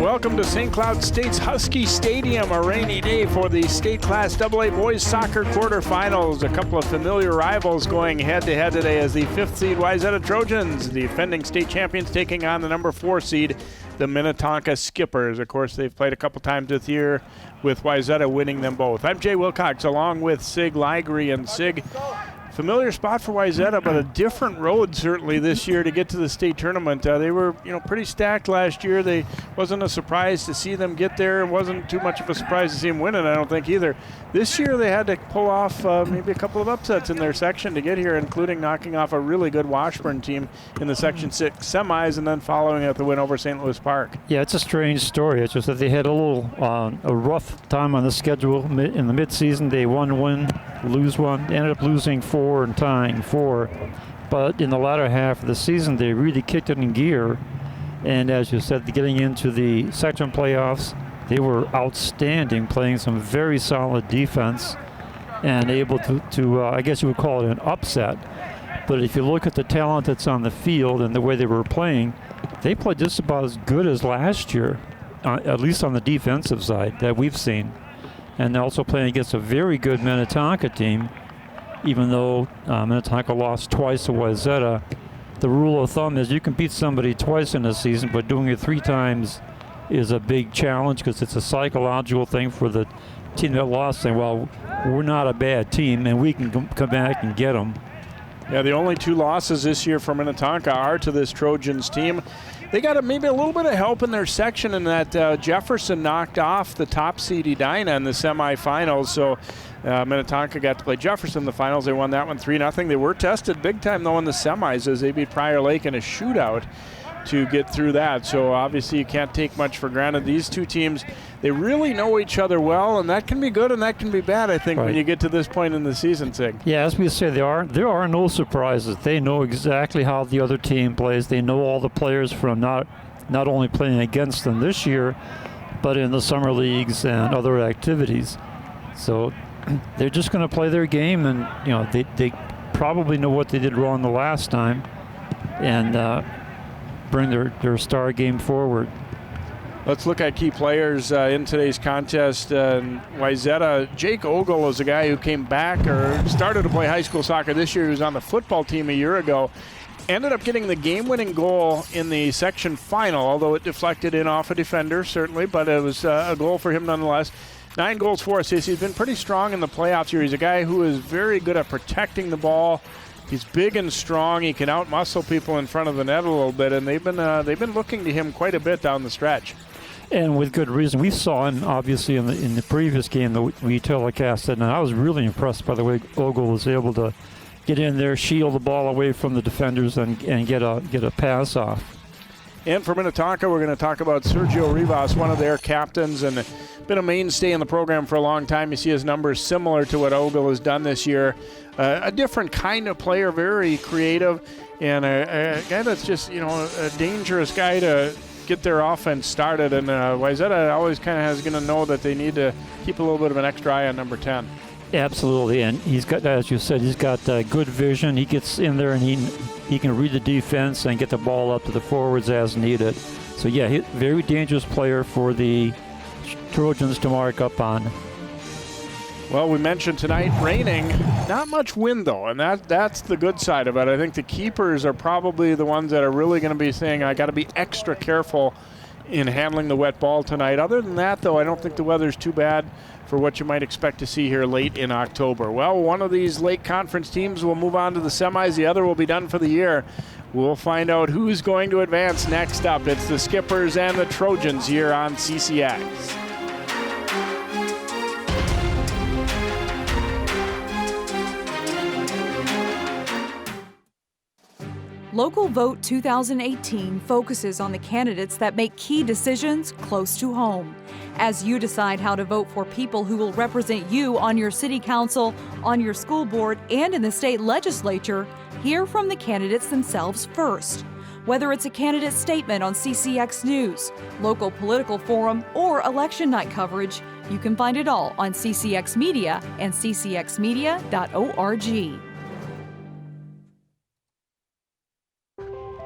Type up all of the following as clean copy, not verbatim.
welcome to St. Cloud State's Husky Stadium, a rainy day for the State Class AA Boys Soccer Quarterfinals. A couple of familiar rivals going head-to-head today as the 5th seed Wayzata Trojans, the defending state champions, taking on the number 4 seed, the Minnetonka Skippers. Of course, they've played a couple times this year with Wayzata winning them both. I'm Jay Wilcox along with Sig Ligry, and Sig, familiar spot for Wayzata, but a different road certainly this year to get to the state tournament. They were, pretty stacked last year. They wasn't a surprise to see them get there. It wasn't too much of a surprise to see them win it, I don't think either. This year they had to pull off maybe a couple of upsets in their section to get here, including knocking off a really good Washburn team in the Section 6 semis and then following up the win over St. Louis Park. Yeah, it's a strange story. It's just that they had a little a rough time on the schedule in the midseason. They won one, lose one, ended up losing 4 and tying 4. But in the latter half of the season, they really kicked it in gear. And as you said, getting into the section playoffs, they were outstanding, playing some very solid defense and able to I guess you would call it an upset. But if you look at the talent that's on the field and the way they were playing, they played just about as good as last year, at least on the defensive side that we've seen. And they're also playing against a very good Minnetonka team, even though Minnetonka lost twice to Wayzata. The rule of thumb is you can beat somebody twice in a season, but doing it 3 times is a big challenge because it's a psychological thing for the team that lost, saying, well, we're not a bad team and we can come back and get them. Yeah, the only 2 losses this year for Minnetonka are to this Trojans team. They got maybe a little bit of help in their section in that Jefferson knocked off the top seed Edina in the semifinals. So Minnetonka got to play Jefferson in the finals. They won that one 3-0. They were tested big time, though, in the semis as they beat Prior Lake in a shootout to get through that. So obviously you can't take much for granted. These 2 teams, they really know each other well, and that can be good and that can be bad, I think, when you get to this point in the season, Sig. Yeah, as we say, there are no surprises. They know exactly how the other team plays. They know all the players from not only playing against them this year, but in the summer leagues and other activities. So they're just going to play their game, and they probably know what they did wrong the last time, and bring their star game forward. Let's look at key players in today's contest. Wayzata, Jake Ogle is a guy who came back or started to play high school soccer this year. He was on the football team a year ago. Ended up getting the game-winning goal in the section final, although it deflected in off a defender, certainly, but it was a goal for him nonetheless. 9 goals for assists. He's been pretty strong in the playoffs here. He's a guy who is very good at protecting the ball. He's big and strong. He can out-muscle people in front of the net a little bit, and they've been looking to him quite a bit down the stretch. And with good reason. We saw him, obviously, in the previous game that we telecasted, and I was really impressed by the way Ogle was able to get in there, shield the ball away from the defenders, and get a pass off. And for Minnetonka, we're going to talk about Sergio Rivas, one of their captains, and been a mainstay in the program for a long time. You see his numbers similar to what Ogle has done this year. A different kind of player, very creative, and a guy that's just, a dangerous guy to get their offense started. And Wayzata always kind of has going to know that they need to keep a little bit of an extra eye on number 10. Absolutely, and he's got, as you said, he's got good vision. He gets in there and he can read the defense and get the ball up to the forwards as needed. So yeah, very dangerous player for the Trojans to mark up on. Well, we mentioned tonight raining, not much wind though, and that's the good side of it. I think the keepers are probably the ones that are really going to be saying, I got to be extra careful in handling the wet ball tonight. Other than that, though, I don't think the weather's too bad for what you might expect to see here late in October. Well, one of these late conference teams will move on to the semis. The other will be done for the year. We'll find out who's going to advance next up. It's the Skippers and the Trojans here on CCX. Local Vote 2018 focuses on the candidates that make key decisions close to home. As you decide how to vote for people who will represent you on your city council, on your school board, and in the state legislature, hear from the candidates themselves first. Whether it's a candidate statement on CCX News, local political forum, or election night coverage, you can find it all on CCX Media and ccxmedia.org.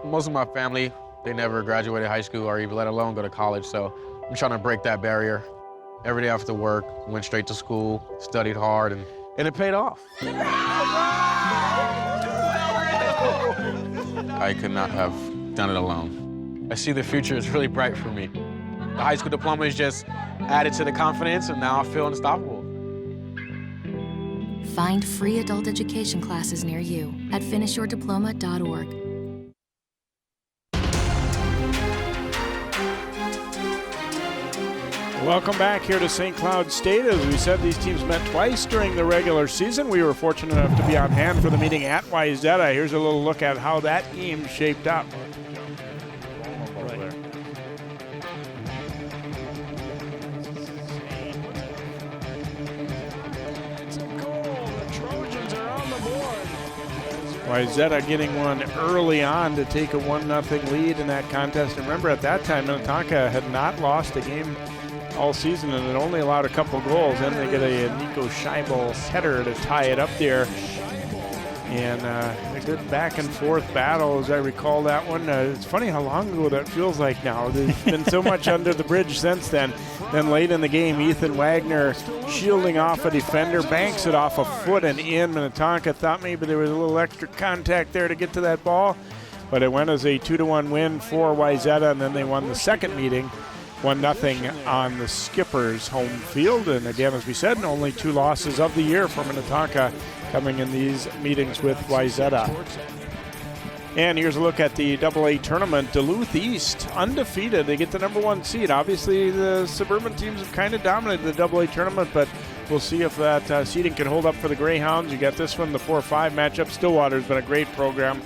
Most of my family, they never graduated high school or even let alone go to college, so I'm trying to break that barrier. Every day after work, went straight to school, studied hard, and it paid off. I could not have done it alone. I see the future is really bright for me. The high school diploma is just added to the confidence, and now I feel unstoppable. Find free adult education classes near you at finishyourdiploma.org. Welcome back here to St. Cloud State. As we said, these teams met twice during the regular season. We were fortunate enough to be on hand for the meeting at Wayzata. Here's a little look at how that game shaped up. Wayzata getting one early on to take a 1-0 lead in that contest. And remember, at that time, Minnetonka had not lost a game all season and had only allowed a couple goals. Then they get a Nico Scheibel header to tie it up there. And a good back and forth battle, as I recall that one. It's funny how long ago that feels like now. There's been so much under the bridge since then. Then late in the game, Ethan Wagner shielding off a defender, banks it off a foot and in. Minnetonka thought maybe there was a little extra contact there to get to that ball, but it went as a 2-1 win for Wayzata, and then they won the second meeting 1-0 on the Skippers' home field. And again, as we said, only 2 losses of the year for Minnetonka coming in these meetings with Wayzata. And here's a look at the AA tournament. Duluth East, undefeated. They get the #1 seed. Obviously, the suburban teams have kind of dominated the AA tournament, but we'll see if that seeding can hold up for the Greyhounds. You got this one, the 4-5 matchup. Stillwater's been a great program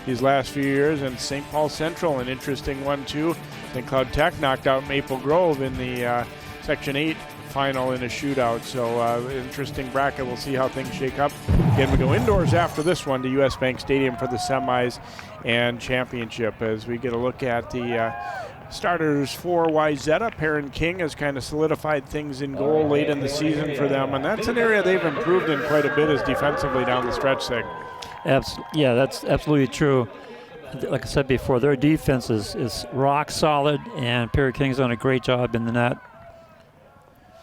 these last few years, and St. Paul Central, an interesting one too. St. Cloud Tech knocked out Maple Grove in the Section 8 final in a shootout. So interesting bracket. We'll see how things shake up. Again, we go indoors after this one to US Bank Stadium for the semis and championship, as we get a look at the starters for Wayzata. Perrin King has kind of solidified things in goal late in the season for them, and that's an area they've improved in quite a bit, is defensively down the stretch thing. Yeah, that's absolutely true. Like I said before, their defense is rock solid, and Perry King's done a great job in the net.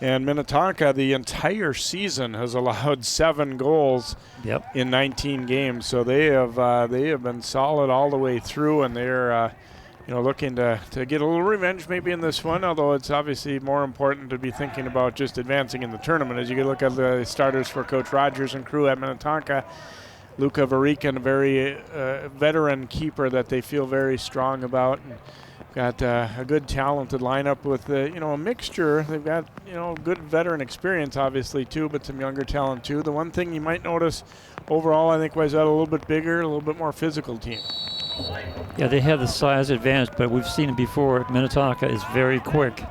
And Minnetonka, the entire season, has allowed 7 goals in 19 games. So they have been solid all the way through, and they're looking to get a little revenge maybe in this one. Although it's obviously more important to be thinking about just advancing in the tournament. As you can look at the starters for Coach Rogers and crew at Minnetonka, Luka Varikin, a very veteran keeper that they feel very strong about. And got a good talented lineup with a mixture. They've got good veteran experience obviously too, but some younger talent too. The one thing you might notice overall, I think, was that a little bit bigger, a little bit more physical team. Yeah, they have the size advantage, but we've seen it before. Minnetonka is very quick.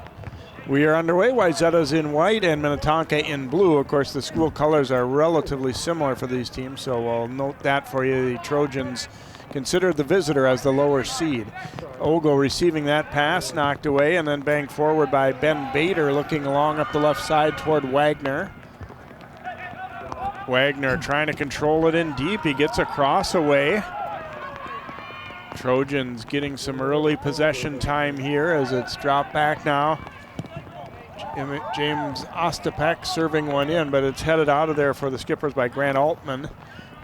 We are underway. Wayzata's in white and Minnetonka in blue. Of course, the school colors are relatively similar for these teams, so I'll note that for you. The Trojans considered the visitor as the lower seed. Ogle receiving that pass, knocked away, and then banged forward by Ben Bader, looking along up the left side toward Wagner. Wagner trying to control it in deep. He gets a cross away. Trojans getting some early possession time here as it's dropped back now. James Ostapek serving one in, but it's headed out of there for the Skippers by Grant Altman.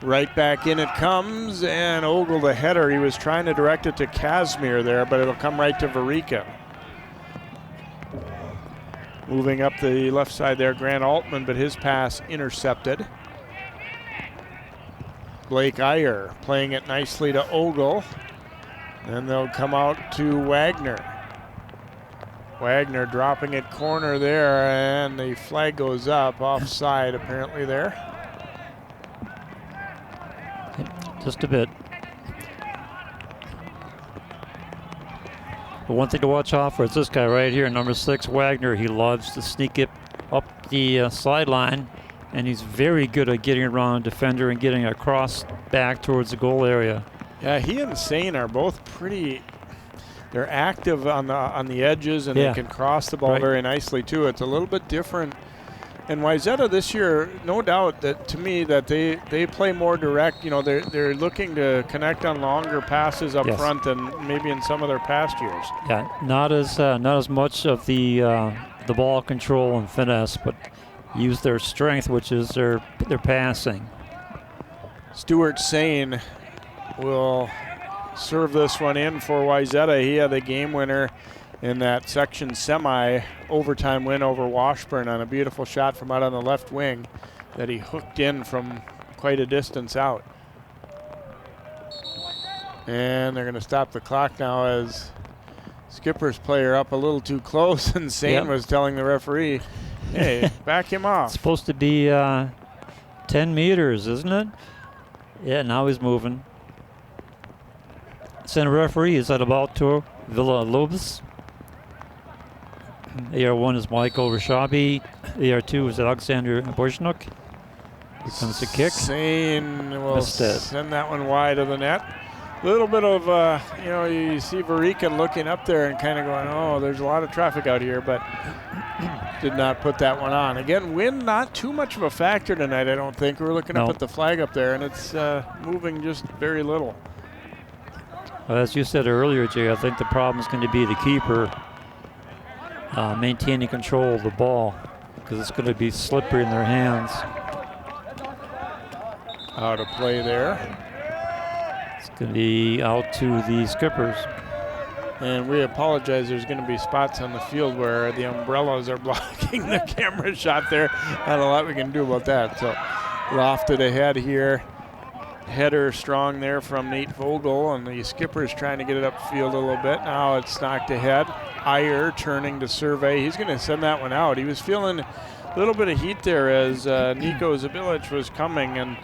Right back in it comes, and Ogle the header. He was trying to direct it to Casimir there, but it'll come right to Varica. Moving up the left side there, Grant Altman, but his pass intercepted. Blake Iyer playing it nicely to Ogle. Then they'll come out to Wagner. Wagner dropping it corner there, and the flag goes up, offside apparently there. Just a bit. But one thing to watch out for is this guy right here, number 6, Wagner. He loves to sneak it up the sideline, and he's very good at getting around a defender and getting across back towards the goal area. Yeah, he and Sane are both pretty. They're active on the edges, and they can cross the ball very nicely too. It's a little bit different And Wayzata this year, no doubt that to me that they play more direct. You know, they're looking to connect on longer passes up front than maybe in some of their past years. Yeah, not as much of the ball control and finesse, but use their strength, which is their passing. Stuart Sane will serve this one in for Wayzata. He had the game winner in that section semi overtime win over Washburn on a beautiful shot from out on the left wing that he hooked in from quite a distance out. And they're going to stop the clock now as Skipper's player up a little too close, and Sane was telling the referee, hey, back him off. It's supposed to be 10 meters, isn't it? Yeah, now he's moving. Center referee is at about to Villalobos. AR1 is Michael Rashabi. AR2 is Alexander Borshnuk. Here comes the kick. Sane will send that one wide of the net. A little bit of, you see Varica looking up there and kind of going, oh, there's a lot of traffic out here, but did not put that one on. Again, wind not too much of a factor tonight, I don't think. We're looking up at the flag up there, and it's moving just very little. Well, as you said earlier, Jay, I think the problem is going to be the keeper maintaining control of the ball, because it's going to be slippery in their hands. Out of play there. It's going to be out to the Skippers. And we apologize, there's going to be spots on the field where the umbrellas are blocking the camera shot there. Not a lot we can do about that. So lofted ahead here. Header strong there from Nate Vogel, and the Skipper's trying to get it upfield a little bit. Now it's knocked ahead. Iyer turning to survey. He's going to send that one out. He was feeling a little bit of heat there as Nico Zabilich was coming and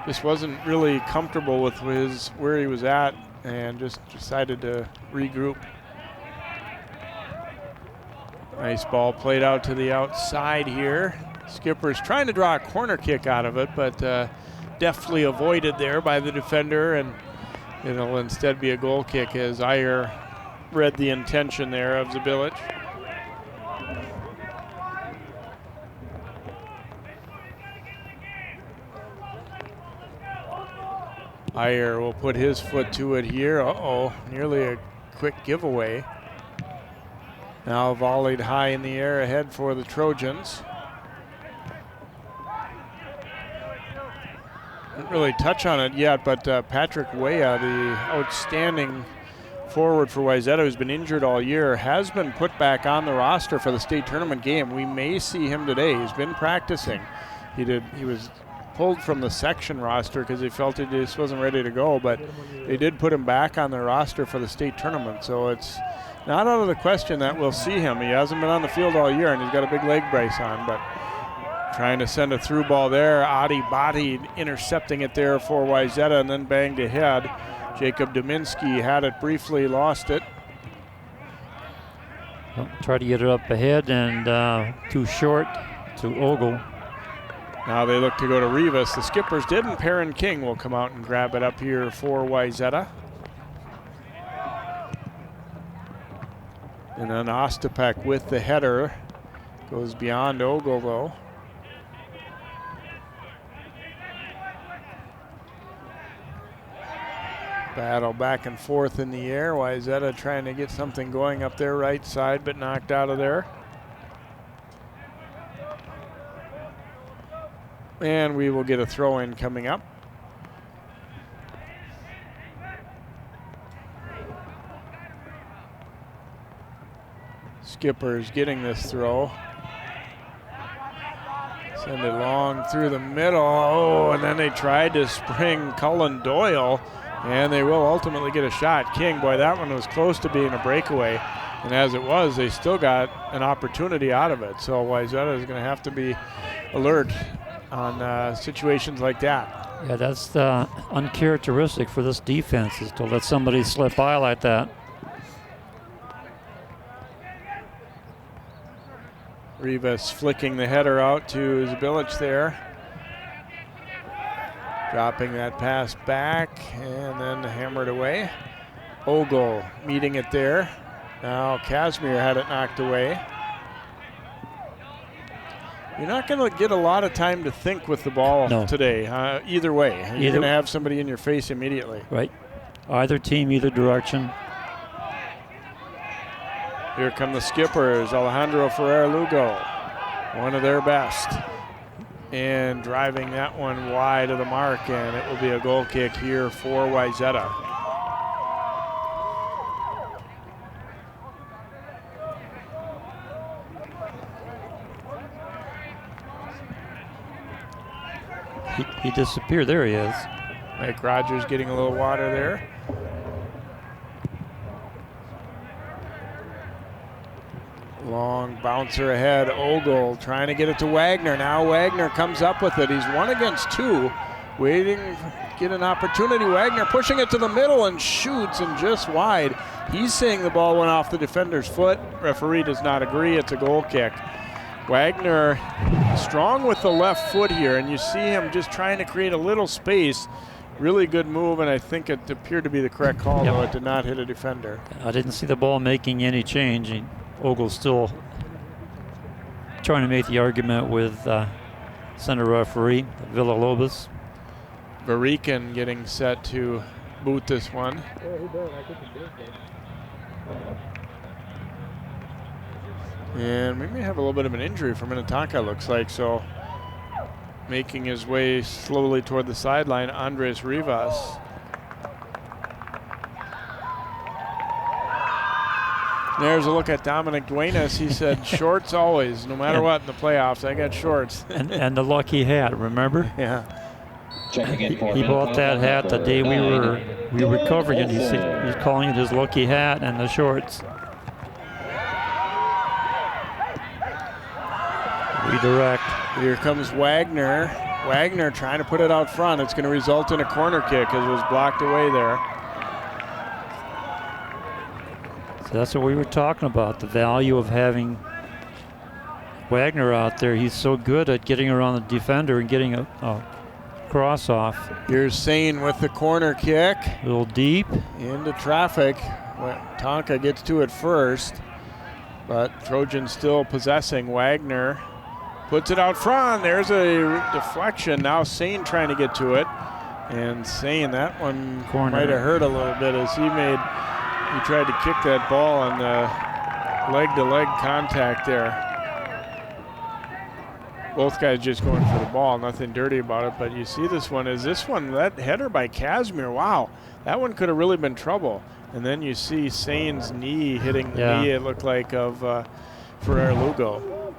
just wasn't really comfortable with where he was at and just decided to regroup. Nice ball played out to the outside here. Skipper's trying to draw a corner kick out of it, but deftly avoided there by the defender, and it'll instead be a goal kick as Iyer read the intention there of Zabilich. Iyer will put his foot to it here. Nearly a quick giveaway. Now volleyed high in the air ahead for the Trojans. Didn't really touch on it yet, but Patrick Weah, the outstanding forward for Wayzata, who's been injured all year, has been put back on the roster for the state tournament game. We may see him today. He's been practicing. He was pulled from the section roster because he felt he just wasn't ready to go, but they did put him back on the roster for the state tournament. So it's not out of the question that we'll see him. He hasn't been on the field all year, and he's got a big leg brace on, but trying to send a through ball there. Adi Badi intercepting it there for Wayzata and then banged ahead. Jacob Dominski had it briefly, lost it. Well, try to get it up ahead and too short to Ogle. Now they look to go to Rivas. The Skippers did, and Perrin King will come out and grab it up here for Wayzata. And then Ostapek with the header. Goes beyond Ogle though. Battle back and forth in the air. Wayzata trying to get something going up their right side, but knocked out of there. And we will get a throw in coming up. Skipper's getting this throw. Send it long through the middle. Oh, and then they tried to spring Cullen Doyle, and they will ultimately get a shot. King, boy, that one was close to being a breakaway. And as it was, they still got an opportunity out of it. So Wayzata is going to have to be alert on situations like that. Yeah, that's uncharacteristic for this defense, is to let somebody slip by like that. Rivas flicking the header out to Zabilich there. Dropping that pass back and then hammered away. Ogle meeting it there. Now Casimir had it knocked away. You're not going to get a lot of time to think with the ball today, either way. You're going to have somebody in your face immediately. Right. Either team, either direction. Here come the skippers, Alejandro Ferrer-Lugo, one of their best. And driving that one wide of the mark, and it will be a goal kick here for Wayzata. He disappeared. There he is. Mike Rogers getting a little water there. Long bouncer ahead. Ogle trying to get it to Wagner. Now Wagner comes up with it. He's 1 against 2. Waiting to get an opportunity. Wagner pushing it to the middle and shoots, and just wide. He's saying the ball went off the defender's foot. Referee does not agree. It's a goal kick. Wagner strong with the left foot here, and you see him just trying to create a little space. Really good move, and I think it appeared to be the correct call, though it did not hit a defender. I didn't see the ball making any change. Ogle's still trying to make the argument with center referee Villalobos. Varican getting set to boot this one. And we may have a little bit of an injury for Minnetonka, looks like. So making his way slowly toward the sideline, Andres Rivas. There's a look at Dominic Duenas. He said, shorts always, no matter what in the playoffs. I got shorts. and the lucky hat, remember? Yeah. He bought that hat the day we were covering it. He's calling it his lucky hat and the shorts. Redirect. Here comes Wagner. Wagner trying to put it out front. It's going to result in a corner kick as it was blocked away there. So that's what we were talking about, the value of having Wagner out there. He's so good at getting around the defender and getting a cross off. Here's Sane with the corner kick. A little deep. Into traffic. Tonka gets to it first, but Trojan still possessing. Wagner puts it out front. There's a deflection. Now Sane trying to get to it. And Sane, that one might have hurt a little bit as he tried to kick that ball on leg-to-leg contact there. Both guys just going for the ball, nothing dirty about it, but you see this one, that header by Casimir, wow, that one could have really been trouble. And then you see Sane's knee hitting the knee, it looked like, of Ferrer-Lugo.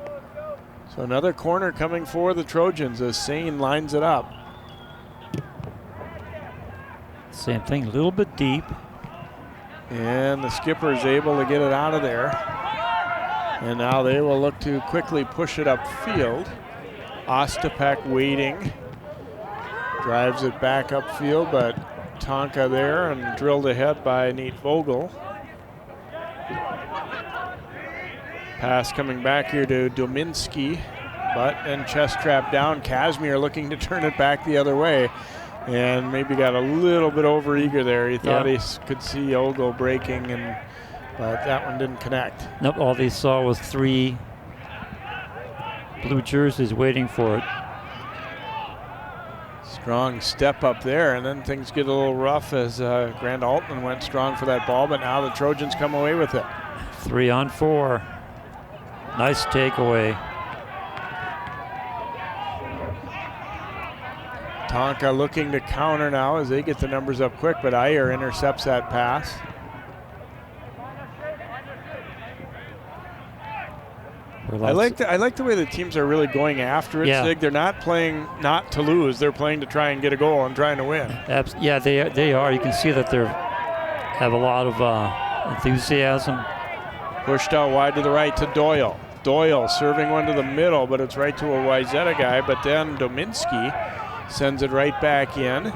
So another corner coming for the Trojans as Sane lines it up. Same thing, a little bit deep. And the skipper's able to get it out of there. And now they will look to quickly push it upfield. Ostapek waiting. Drives it back upfield, but Tonka there and drilled ahead by Nate Vogel. Pass coming back here to Dominski, but then chest trap down. Casimir looking to turn it back the other way. And maybe got a little bit over-eager there. He thought he could see Ogle breaking, but that one didn't connect. Nope, all they saw was 3 blue jerseys waiting for it. Strong step up there, and then things get a little rough as Grant Altman went strong for that ball, but now the Trojans come away with it. 3 on 4. Nice takeaway. Tonka looking to counter now as they get the numbers up quick, but Iyer intercepts that pass. I like the way the teams are really going after it, Sig. They're not playing not to lose. They're playing to try and get a goal and trying to win. Yeah, they are. You can see that they have a lot of enthusiasm. Pushed out wide to the right to Doyle. Doyle serving one to the middle, but it's right to a Wayzata guy, but then Dominski sends it right back in.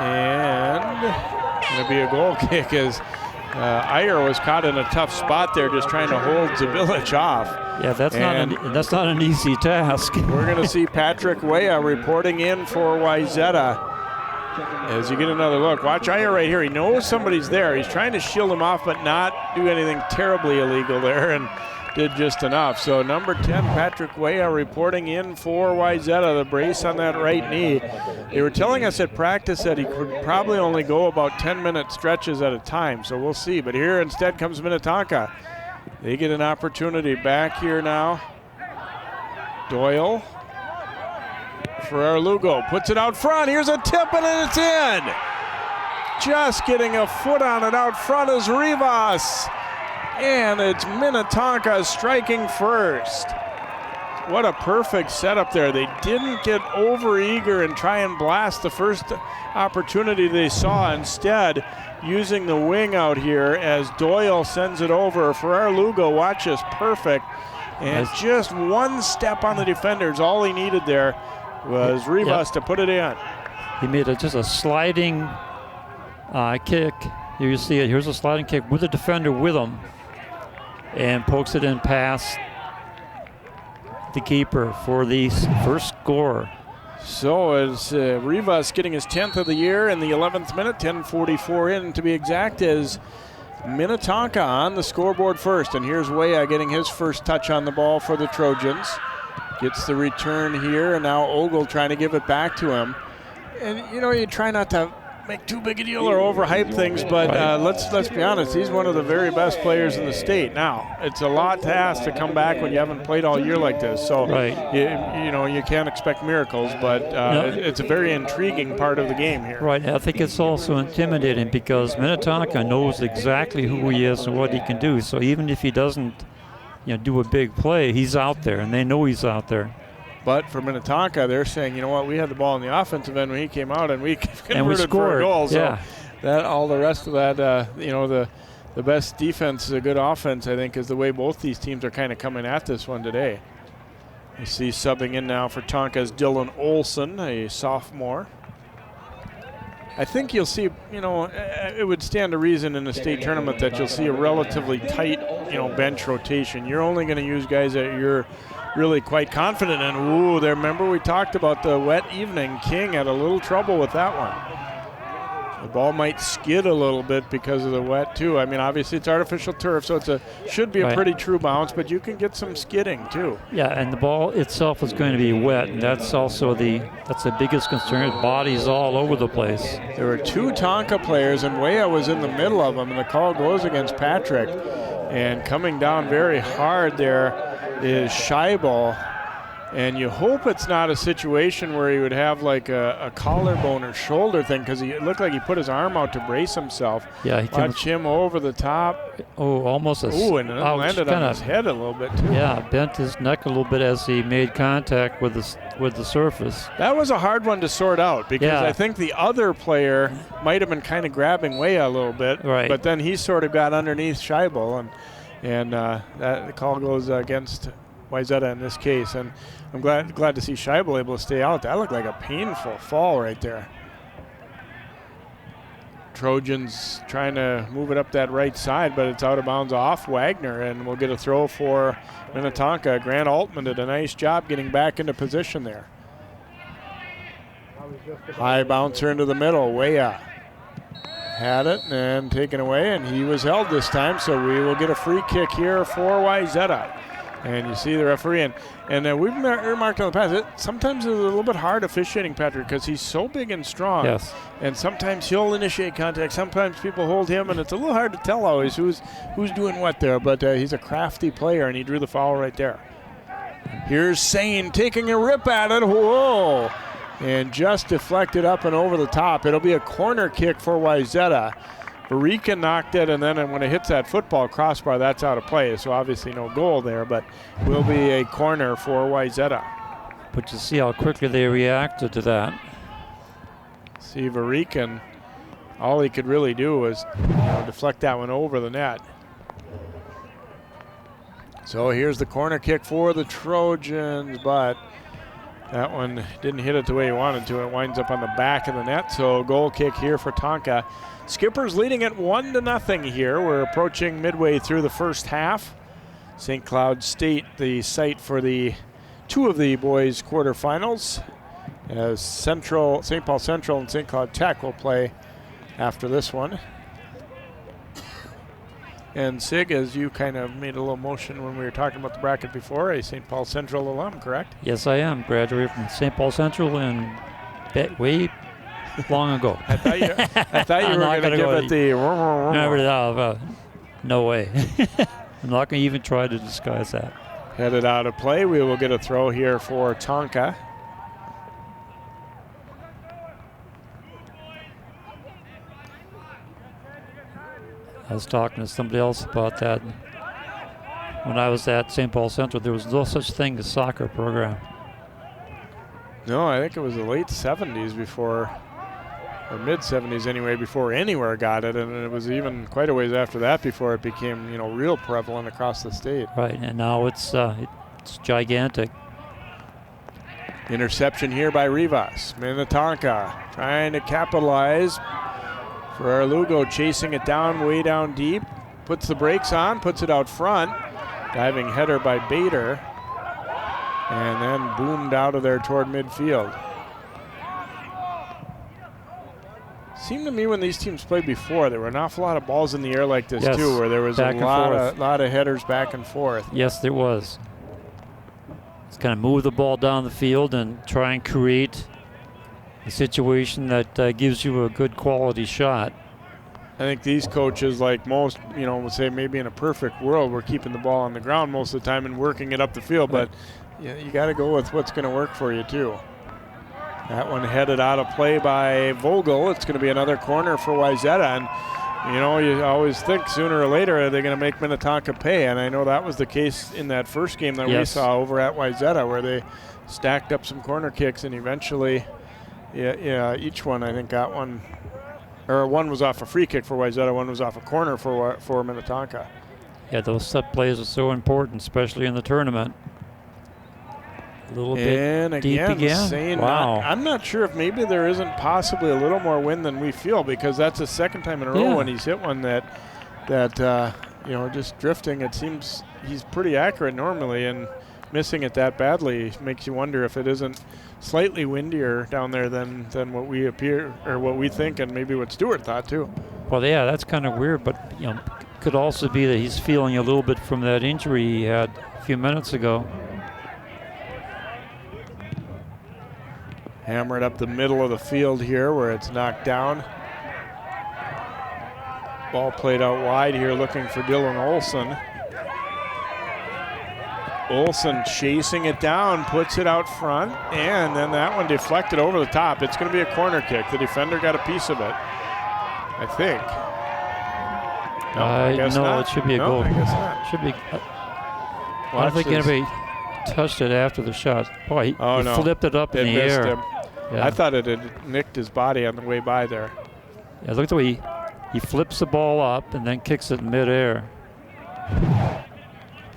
And going to be a goal kick as Iyer was caught in a tough spot there just trying to hold Zabilich off. Yeah, that's not an easy task. We're going to see Patrick Weah reporting in for Wayzata as you get another look. Watch Iyer right here. He knows somebody's there. He's trying to shield him off but not do anything terribly illegal there. And did just enough. So number 10, Patrick Weah, reporting in for Wayzata, the brace on that right knee. They were telling us at practice that he could probably only go about 10-minute stretches at a time, so we'll see. But here instead comes Minnetonka. They get an opportunity back here now. Doyle. Ferrer-Lugo puts it out front. Here's a tip and it's in. Just getting a foot on it out front is Rivas. And it's Minnetonka striking first. What a perfect setup there. They didn't get over-eager and try and blast the first opportunity they saw. Instead, using the wing out here as Doyle sends it over. Ferrer-Lugo watches perfect. And just one step on the defenders. All he needed there was Rivas to put it in. He made just a sliding kick. Here you see it. Here's a sliding kick with the defender with him. And pokes it in past the keeper for the first score. So it's Rivas getting his 10th of the year in the 11th minute, 10:44 in to be exact, as Minnetonka on the scoreboard first. And here's Weah getting his first touch on the ball for the Trojans. Gets the return here, and now Ogle trying to give it back to him. And you know, you try not to make too big a deal or overhype things, but let's be honest, he's one of the very best players in the state. Now, it's a lot to ask to come back when you haven't played all year like this, so you know, you can't expect miracles, but it's a very intriguing part of the game here. Right, I think it's also intimidating because Minnetonka knows exactly who he is and what he can do, so even if he doesn't do a big play, he's out there, and they know he's out there. But for Minnetonka, they're saying, you know what, we had the ball in the offensive end when he came out, and we converted for a goal. So that all the rest of that, the best defense is a good offense, I think, is the way both these teams are kind of coming at this one today. You see subbing in now for Tonka's Dylan Olson, a sophomore. I think you'll see, it would stand to reason in the state tournament that you'll see a relatively tight, bench rotation. You're only going to use guys that you're really quite confident in. Ooh, there, remember we talked about the wet evening. King had a little trouble with that one. The ball might skid a little bit because of the wet too. I mean, obviously it's artificial turf, so should be a pretty true bounce, but you can get some skidding too. Yeah, and the ball itself is going to be wet, and that's also the biggest concern. The body's all over the place. There were two Tonka players, and Weah was in the middle of them, and the call goes against Patrick. And coming down very hard there is Scheibel. And you hope it's not a situation where he would have like a collarbone or shoulder thing, because it looked like he put his arm out to brace himself. Yeah, he watch him over the top. Oh, almost and it landed on his head a little bit too. Yeah, bent his neck a little bit as he made contact with the surface. That was a hard one to sort out, because I think the other player might have been kind of grabbing Weah a little bit, but then he sort of got underneath Scheibel, and that the call goes against Wayzata in this case. And I'm glad to see Scheibel able to stay out. That looked like a painful fall right there. Trojans trying to move it up that right side, but it's out of bounds off Wagner, and we'll get a throw for Minnetonka. Grant Altman did a nice job getting back into position there. High bouncer into the middle. Weah had it and taken away, and he was held this time, so we will get a free kick here for Wayzata. And you see the referee, and we've remarked in the past, sometimes it's a little bit hard officiating Patrick because he's so big and strong. Yes. And sometimes he'll initiate contact. Sometimes people hold him, and it's a little hard to tell always who's doing what there. But he's a crafty player, and he drew the foul right there. Here's Sane taking a rip at it. Whoa! And just deflected up and over the top. It'll be a corner kick for Wayzata. Barika knocked it, and then when it hits that football crossbar, that's out of play. So obviously no goal there, but will be a corner for Wayzata. But you see how quickly they reacted to that. See, Varican, all he could really do was deflect that one over the net. So here's the corner kick for the Trojans, but that one didn't hit it the way he wanted to. It winds up on the back of the net, so goal kick here for Tonka. Skippers leading at 1-0 here. We're approaching midway through the first half. St. Cloud State, the site for the two of the boys' quarterfinals, as St. Paul Central and St. Cloud Tech will play after this one. And Sig, as you kind of made a little motion when we were talking about the bracket before, a St. Paul Central alum, correct? Yes, I am. Graduated from St. Paul Central in way long ago. I thought you were going to give it the... No way. I'm not going to even try to disguise that. Headed out of play. We will get a throw here for Tonka. I was talking to somebody else about that. When I was at St. Paul Central, there was no such thing as soccer program. No, I think it was the late 70s before, or mid 70s anyway, before anywhere got it, and it was even quite a ways after that before it became, real prevalent across the state. Right, and now it's gigantic. Interception here by Rivas. Minnetonka trying to capitalize. For Lugo chasing it down, way down deep. Puts the brakes on, puts it out front. Diving header by Bader. And then boomed out of there toward midfield. Seemed to me when these teams played before, there were an awful lot of balls in the air like this too, where there was a lot of headers back and forth. Yes, there was. It's kind of move the ball down the field and try and create a situation that gives you a good quality shot. I think these coaches, like most, would say maybe in a perfect world, we're keeping the ball on the ground most of the time and working it up the field, but you got to go with what's going to work for you too. That one headed out of play by Vogel. It's going to be another corner for Wayzata, and you always think sooner or later are they going to make Minnetonka pay, and I know that was the case in that first game that we saw over at Wayzata, where they stacked up some corner kicks and eventually each one I think got one, or one was off a free kick for Wayzata, one was off a corner for Minnetonka. Yeah, those set plays are so important, especially in the tournament. A little bit deep again. Sane, wow. I'm not sure if maybe there isn't possibly a little more wind than we feel, because that's the second time in a row when he's hit one that just drifting. It seems he's pretty accurate normally, and missing it that badly makes you wonder if it isn't slightly windier down there than what we appear, or what we think, and maybe what Stewart thought too. Well, yeah, that's kind of weird, but could also be that he's feeling a little bit from that injury he had a few minutes ago. Hammer it up the middle of the field here where it's knocked down. Ball played out wide here looking for Dylan Olson. Olson chasing it down, puts it out front, and then that one deflected over the top. It's going to be a corner kick. The defender got a piece of it, I think. No, I guess not. It should be a goal. I guess not. Should be. I don't think anybody touched it after the shot. Boy, he flipped it up in the air. Him. Yeah. I thought it had nicked his body on the way by there. Yeah, look at the way he flips the ball up and then kicks it in midair.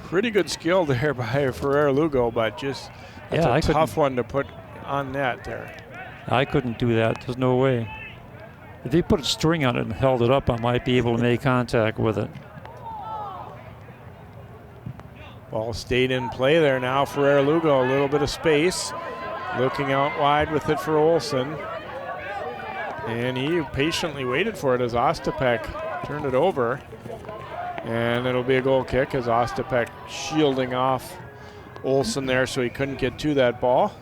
Pretty good skill there by Ferrer Lugo, but just that's a tough one to put on net there. I couldn't do that. There's no way. If he put a string on it and held it up, I might be able to make contact with it. Ball stayed in play there now. Ferrer Lugo, a little bit of space. Looking out wide with it for Olson. And he patiently waited for it as Ostapek turned it over. And it'll be a goal kick as Ostapek shielding off Olson there so he couldn't get to that ball.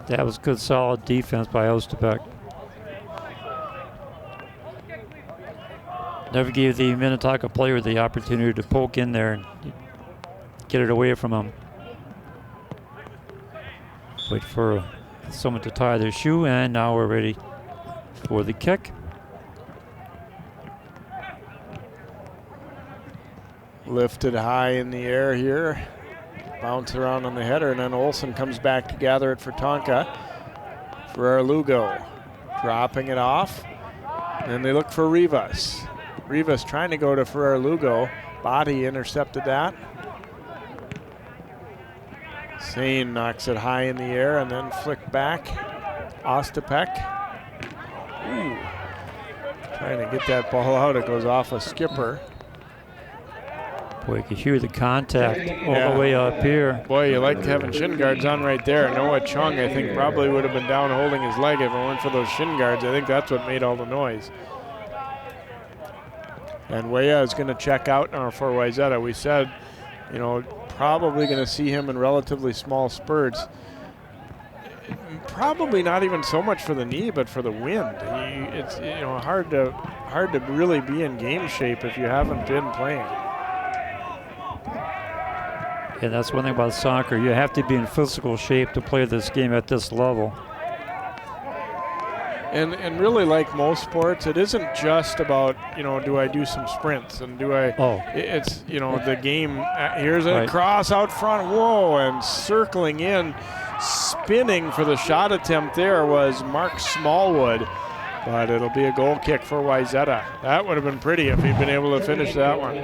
That was good, solid defense by Ostapek. Never gave the Minnetonka player the opportunity to poke in there and get it away from him. Wait for someone to tie their shoe, and now we're ready for the kick. Lifted high in the air here. Bounce around on the header, and then Olson comes back to gather it for Tonka. For Lugo, dropping it off. And they look for Rivas. Rivas trying to go to Ferrer Lugo. Body intercepted that. Sane knocks it high in the air and then flicked back. Ostapek. Ooh. Trying to get that ball out. It goes off a skipper. Boy, you can hear the contact all the way up here. Boy, you liked having shin guards on right there. Noah Chung, I think, probably would have been down holding his leg if it weren't for those shin guards. I think that's what made all the noise. And Weah is going to check out now for Wayzata. We said, you know, probably going to see him in relatively small spurts. Probably not even so much for the knee, but for the wind. It's, you know, hard to really be in game shape if you haven't been playing. Yeah, that's one thing about soccer. You have to be in physical shape to play this game at this level. And really, like most sports, it isn't just about, you know, do I do some sprints and do I? Oh. It's, you know, the game. Here's a cross out front. Whoa, and circling in, spinning for the shot attempt there was Mark Smallwood. But it'll be a goal kick for Wayzata. That would have been pretty if he'd been able to finish that one.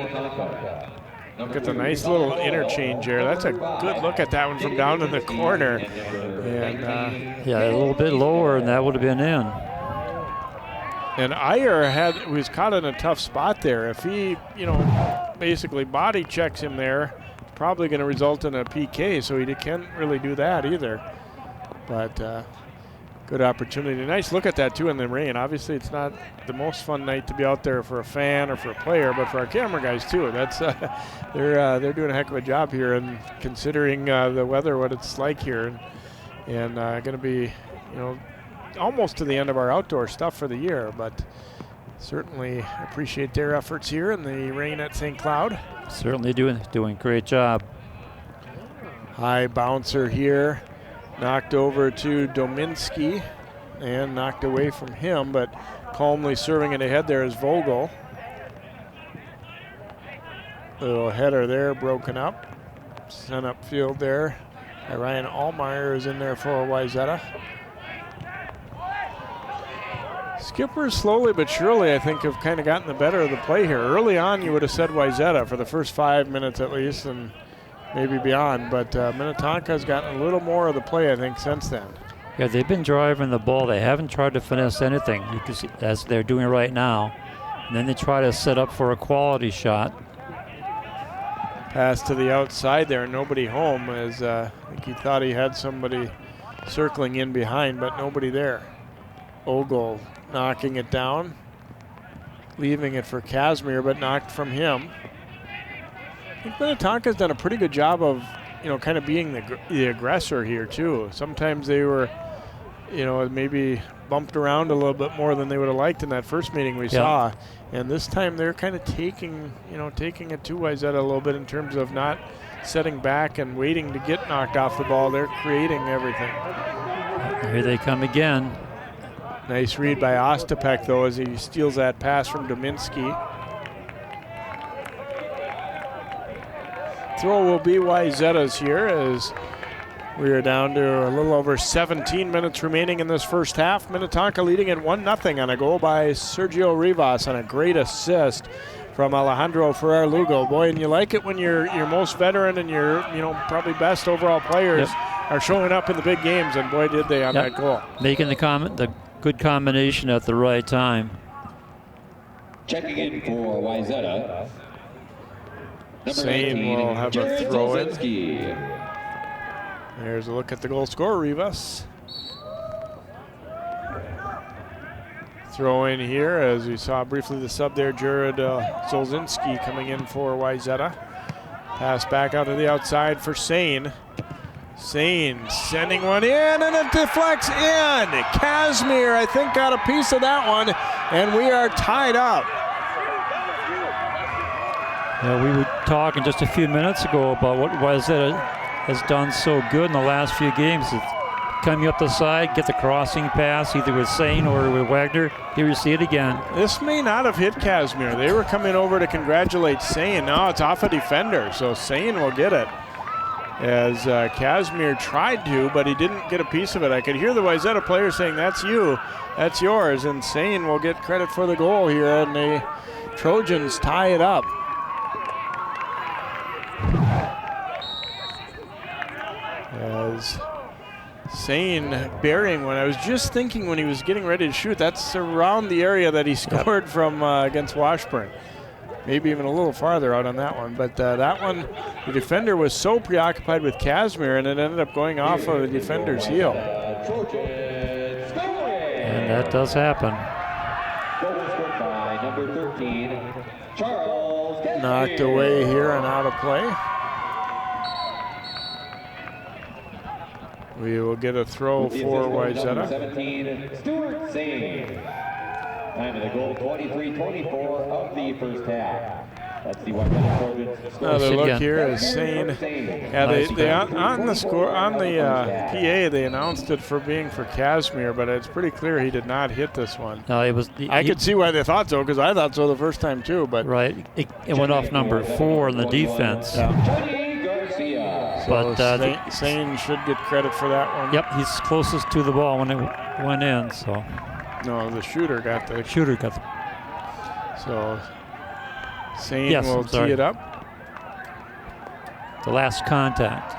Look at the nice little interchange here. That's a good look at that one from down in the corner. And yeah, a little bit lower, and that would have been in. And Iyer was caught in a tough spot there. If he, you know, basically body checks him there, it's probably going to result in a PK. So he can't really do that either. But good opportunity. Nice look at that too in the rain. Obviously, it's not the most fun night to be out there for a fan or for a player, but for our camera guys too. That's they're doing a heck of a job here, and considering the weather, what it's like here, and going to be, you know, almost to the end of our outdoor stuff for the year. But certainly appreciate their efforts here in the rain at St. Cloud. Certainly doing a great job. High bouncer here. Knocked over to Dominski and knocked away from him, but calmly serving it ahead there is Vogel. Little header there, broken up. Sent upfield there. Ryan Allmeyer is in there for Wayzata. Skippers slowly but surely, I think, have kind of gotten the better of the play here. Early on, you would have said Wayzata for the first 5 minutes at least, and maybe beyond, but Minnetonka has gotten a little more of the play, I think, since then. Yeah, they've been driving the ball. They haven't tried to finesse anything, you can see, as they're doing right now. And then they try to set up for a quality shot. Pass to the outside there, nobody home, as I think he thought he had somebody circling in behind, but nobody there. Vogel knocking it down, leaving it for Casimir, but knocked from him. I think Minnetonka's done a pretty good job of, you know, kind of being the aggressor here too. Sometimes they were, you know, maybe bumped around a little bit more than they would have liked in that first meeting we saw. And this time they're kind of taking it to Wayzata a little bit in terms of not setting back and waiting to get knocked off the ball. They're creating everything. Here they come again. Nice read by Ostapek though, as he steals that pass from Dominski. Throw will be Wayzata's here, as we are down to a little over 17 minutes remaining in this first half. Minnetonka leading at 1-0 on a goal by Sergio Rivas on a great assist from Alejandro Ferrer-Lugo. Boy, and you like it when your most veteran and your, you know, probably best overall players are showing up in the big games, and boy did they on that goal. Making the good combination at the right time. Checking in for Wayzata. Sane will have a throw in. There's a look at the goal scorer, Rivas. Throw in here, as we saw briefly the sub there, Jared Zolzinski coming in for Wayzata. Pass back out to the outside for Sane. Sane sending one in, and it deflects in. Casimir, I think, got a piece of that one, and we are tied up. Yeah, we were talking just a few minutes ago about what Wayzata has done so good in the last few games. It's coming up the side, get the crossing pass either with Sane or with Wagner. Here you see it again. This may not have hit Casimir. They were coming over to congratulate Sane. Now it's off a defender, so Sane will get it. As Casimir tried to, but he didn't get a piece of it. I could hear the Wayzata player saying, "That's you, that's yours," and Sane will get credit for the goal here, and the Trojans tie it up. As Sane burying one. I was just thinking when he was getting ready to shoot, that's around the area that he scored from against Washburn. Maybe even a little farther out on that one. But that one, the defender was so preoccupied with Casimir, and it ended up going off of the defender's heel. And that does happen. By number 13, Charles. Knocked away here and out of play. We will get a throw for Wayzata. 17, Stuart Sane. Time of the goal, 23-24 of the first half. That's the Wayzata Trojans. Another look here is Sane. Yeah, they on the score on the PA they announced it for being for Casimir, but it's pretty clear he did not hit this one. No, it was. I could see why they thought so, because I thought so the first time too. But right, it went off number 4 in the defense. Garcia. So But Sane should get credit for that one. yep, he's closest to the ball when it went in. So No, the shooter got the. shooter got the. So Sane Yes, will I'm sorry. tee it up. The last contact.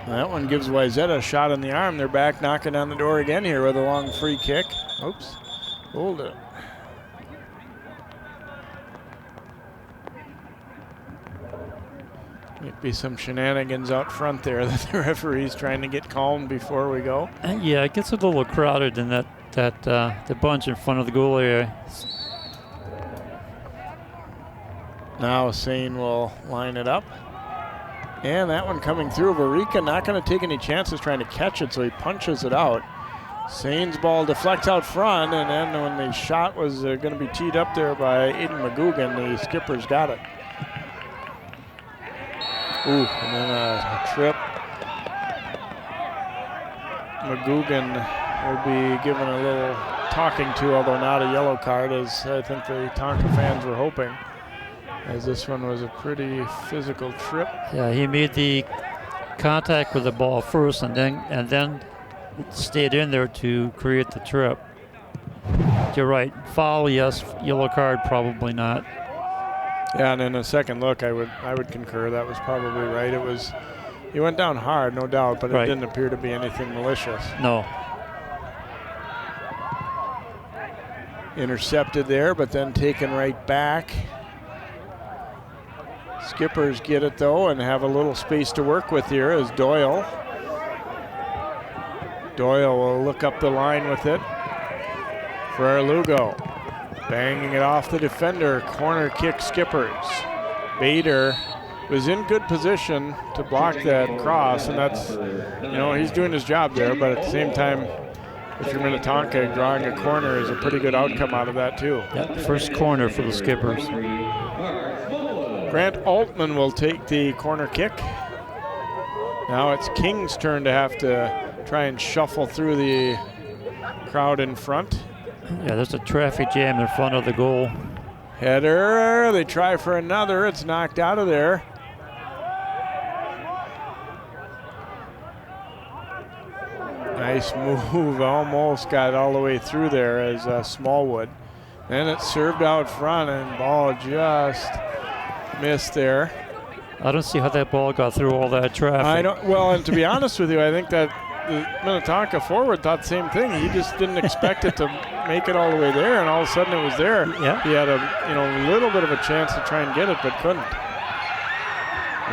That one gives Wayzata a shot in the arm. They're back knocking on the door again here with a long free kick. Oops, hold it. Might be some shenanigans out front there that the referee's trying to get calm before we go. Yeah, it gets a little crowded in the bunch in front of the goal area. Now Sane will line it up. And that one coming through. Varica not going to take any chances trying to catch it, so he punches it out. Sane's ball deflects out front, and then when the shot was going to be teed up there by Aiden McGugan, the skipper's got it. Ooh, and then a trip. McGugan will be given a little talking to, although not a yellow card, as I think the Tonka fans were hoping, as this one was a pretty physical trip. Yeah, he made the contact with the ball first, and then stayed in there to create the trip. You're right. Foul, yes. Yellow card, probably not. Yeah, and in a second look, I would concur. That was probably right. He went down hard, no doubt, but it Right. didn't appear to be anything malicious. No. Intercepted there, but then taken right back. Skippers get it though and have a little space to work with here as Doyle will look up the line with it for Lugo. Banging it off the defender, corner kick Skippers. Bader was in good position to block that cross, and that's, he's doing his job there, but at the same time, if you're Minnetonka, drawing a corner is a pretty good outcome out of that too. Yep, first corner for the Skippers. Grant Altman will take the corner kick. Now it's King's turn to have to try and shuffle through the crowd in front. Yeah, there's a traffic jam in front of the goal. Header, they try for another, it's knocked out of there. Nice move, almost got all the way through there as Smallwood. Then it's served out front and ball just missed there. I don't see how that ball got through all that traffic. I don't. Well, and to be honest with you, I think that the Minnetonka forward thought the same thing. He just didn't expect it to make it all the way there, and all of a sudden it was there. Yeah. He had a little bit of a chance to try and get it, but couldn't.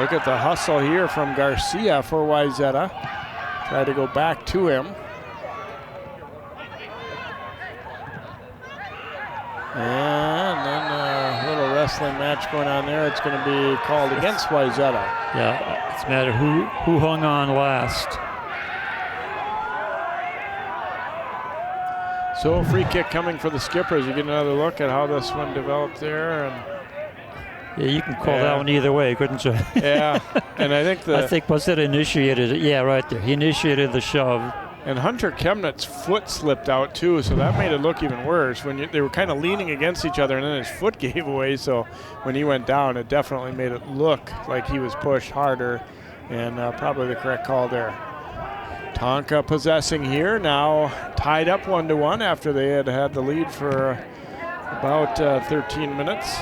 Look at the hustle here from Garcia for Wayzata. Try to go back to him. And then a little wrestling match going on there. It's going to be called against Wayzata. Yeah, it's a matter who hung on last. So a free kick coming for the Skippers. You get another look at how this one developed there. And Yeah, you can call that one either way, couldn't you? yeah, and I think Wayzata initiated it. Yeah, right there. He initiated the shove. And Hunter Chemnitz's foot slipped out too, so that made it look even worse. When they were kind of leaning against each other, and then his foot gave away. So when he went down, it definitely made it look like he was pushed harder, and probably the correct call there. Tonka possessing here, now tied up 1-1 after they had had the lead for about 13 minutes.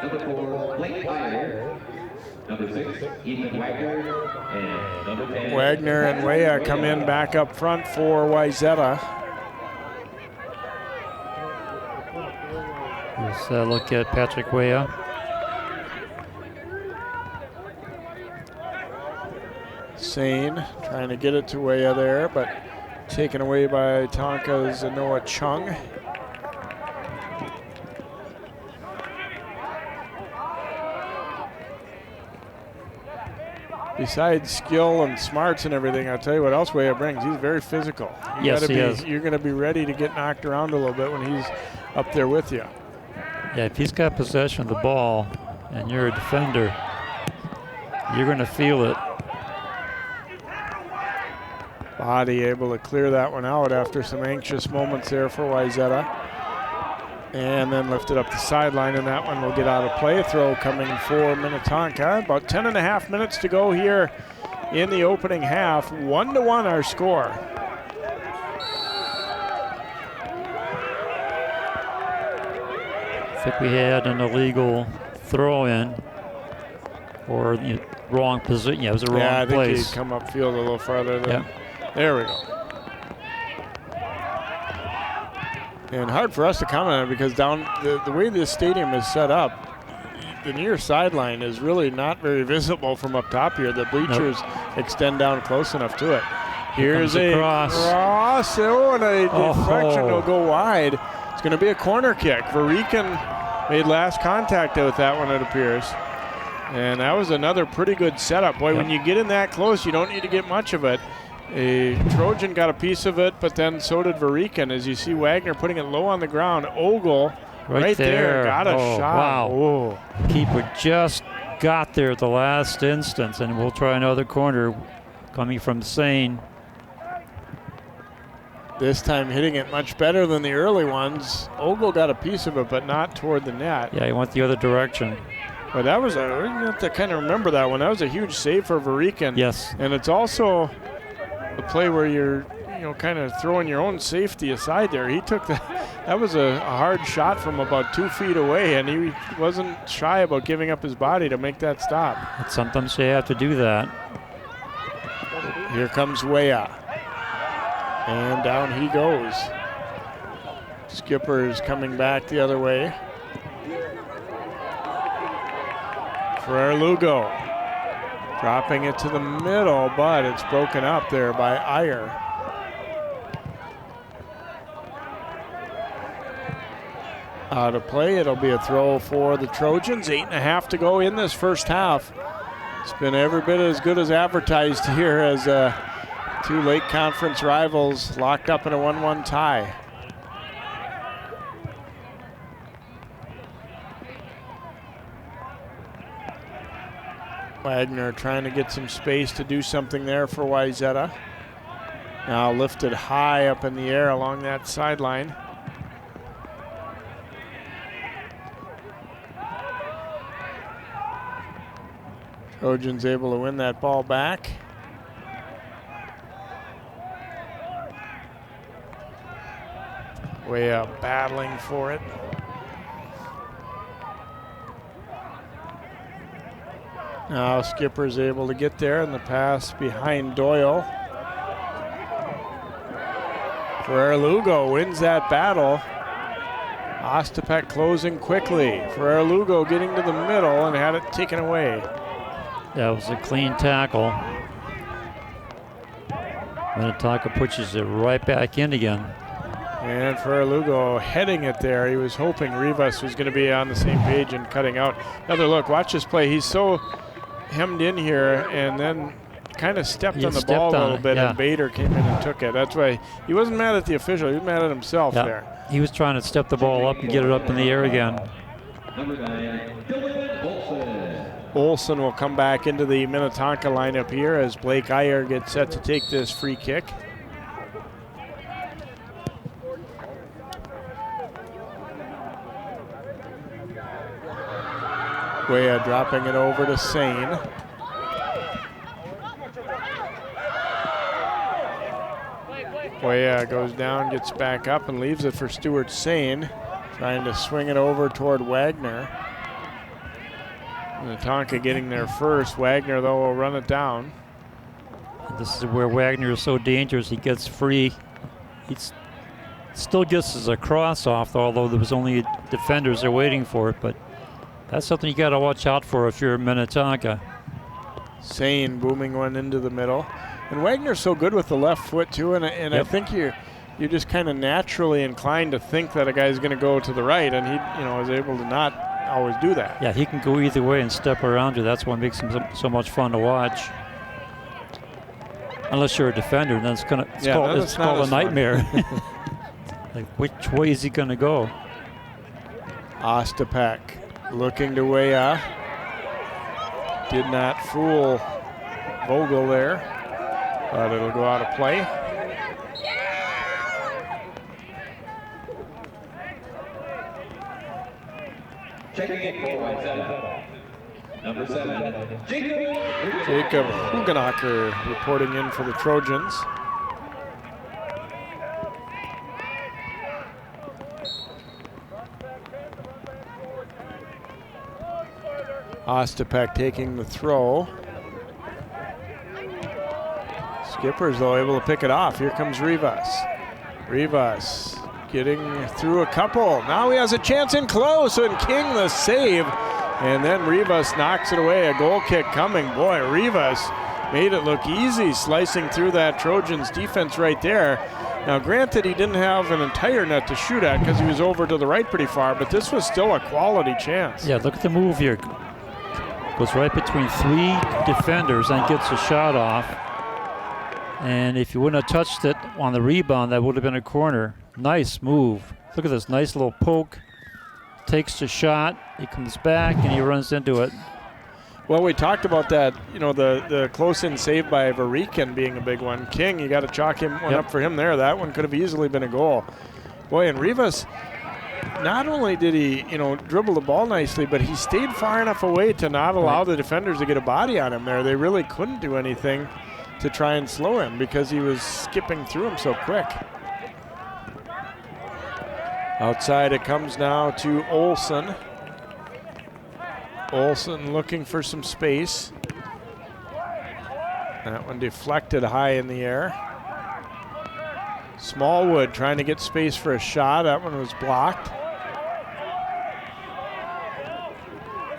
Number 4, Blake Tyler. Number 6, Ethan Wagner. And number 10. Wagner and Weah come in back up front for Wayzata. Let's look at Patrick Weah. Sane trying to get it to Waya there, but taken away by Tonka's Noah Chung. Besides skill and smarts and everything, I'll tell you what else Waya brings. He's very physical. Yes, he is. You're going to be ready to get knocked around a little bit when he's up there with you. Yeah, if he's got possession of the ball and you're a defender, you're going to feel it. Body able to clear that one out after some anxious moments there for Wayzata. And then lifted up the sideline, and that one will get out of play. Throw coming for Minnetonka. About 10.5 minutes to go here in the opening half. 1-1 our score. I think we had an illegal throw-in or wrong position. Yeah, it was a wrong place. Yeah, I think he'd come upfield a little farther than. Yeah. There we go. And hard for us to comment on it because down the way this stadium is set up, the near sideline is really not very visible from up top here. The bleachers extend down close enough to it. Here's a cross. Oh, and a deflection will go wide. It's going to be a corner kick. Varican made last contact with that one, it appears. And that was another pretty good setup. Boy, when you get in that close, you don't need to get much of it. A Trojan got a piece of it, but then so did Varican. As you see Wagner putting it low on the ground. Ogle right there got a shot. Wow. Oh. Keeper just got there at the last instance, and we'll try another corner coming from Sane. This time hitting it much better than the early ones. Ogle got a piece of it, but not toward the net. Yeah, he went the other direction. But that was you have to kind of remember that one. That was a huge save for Varican. Yes. And it's also a play where you're, kind of throwing your own safety aside there. He took that was a hard shot from about 2 feet away, and he wasn't shy about giving up his body to make that stop. But sometimes they have to do that. Here comes Waya. And down he goes. Skipper is coming back the other way. For Lugo. Dropping it to the middle, but it's broken up there by Iyer. Out of play, it'll be a throw for the Trojans. 8.5 to go in this first half. It's been every bit as good as advertised here as two late conference rivals locked up in a 1-1 tie. Wagner trying to get some space to do something there for Wayzata. Now lifted high up in the air along that sideline. Trojans able to win that ball back. Way up, battling for it. Now Skipper's able to get there, and the pass behind Doyle. Ferrer Lugo wins that battle. Ostapek closing quickly. Ferrer Lugo getting to the middle and had it taken away. That was a clean tackle. Minnetonka pushes it right back in again. And Ferrer Lugo heading it there. He was hoping Rivas was going to be on the same page and cutting out. Another look, watch this play. He's so hemmed in here and then kind of stepped on the ball a little bit, and Bader came in and took it. That's why he wasn't mad at the official. He was mad at himself there. He was trying to step the ball up and get it up in the air again. Number 9, Olsen. Olsen will come back into the Minnetonka lineup here as Blake Iyer gets set to take this free kick. Waya dropping it over to Sane. Waya goes down, gets back up, and leaves it for Stuart Sane. Trying to swing it over toward Wagner. Minnetonka getting there first. Wagner, though, will run it down. This is where Wagner is so dangerous. He gets free. He still gets a cross off, although there was only defenders there waiting for it. But that's something you got to watch out for if you're Minnetonka. Sane booming one into the middle. And Wagner's so good with the left foot too, and I think you're just kind of naturally inclined to think that a guy's going to go to the right, and he is able to not always do that. Yeah, he can go either way and step around you. That's what makes him so much fun to watch. Unless you're a defender, then it's called a nightmare. Like, which way is he going to go? Ostapek looking to Weah. Did not fool Vogel there, but it'll go out of play. Checking in for Wayzata. Number 7, Jacob Hugenacher reporting in for the Trojans. Ostapek taking the throw. Skippers, though, able to pick it off. Here comes Rivas. Rivas getting through a couple. Now he has a chance in close, and King the save. And then Rivas knocks it away. A goal kick coming. Boy, Rivas made it look easy, slicing through that Trojans defense right there. Now, granted, he didn't have an entire net to shoot at because he was over to the right pretty far, but this was still a quality chance. Yeah, look at the move here. Goes right between 3 defenders and gets a shot off. And if you wouldn't have touched it on the rebound, that would have been a corner. Nice move. Look at this nice little poke. Takes the shot, he comes back, and he runs into it. Well, we talked about that, the close-in save by Varikin being a big one. King, you got to chalk him one up for him there. That one could have easily been a goal. Boy, and Rivas, not only did he, dribble the ball nicely, but he stayed far enough away to not allow the defenders to get a body on him there. They really couldn't do anything to try and slow him because he was skipping through him so quick. Outside it comes now to Olsen. Olsen looking for some space. That one deflected high in the air. Smallwood trying to get space for a shot. That one was blocked.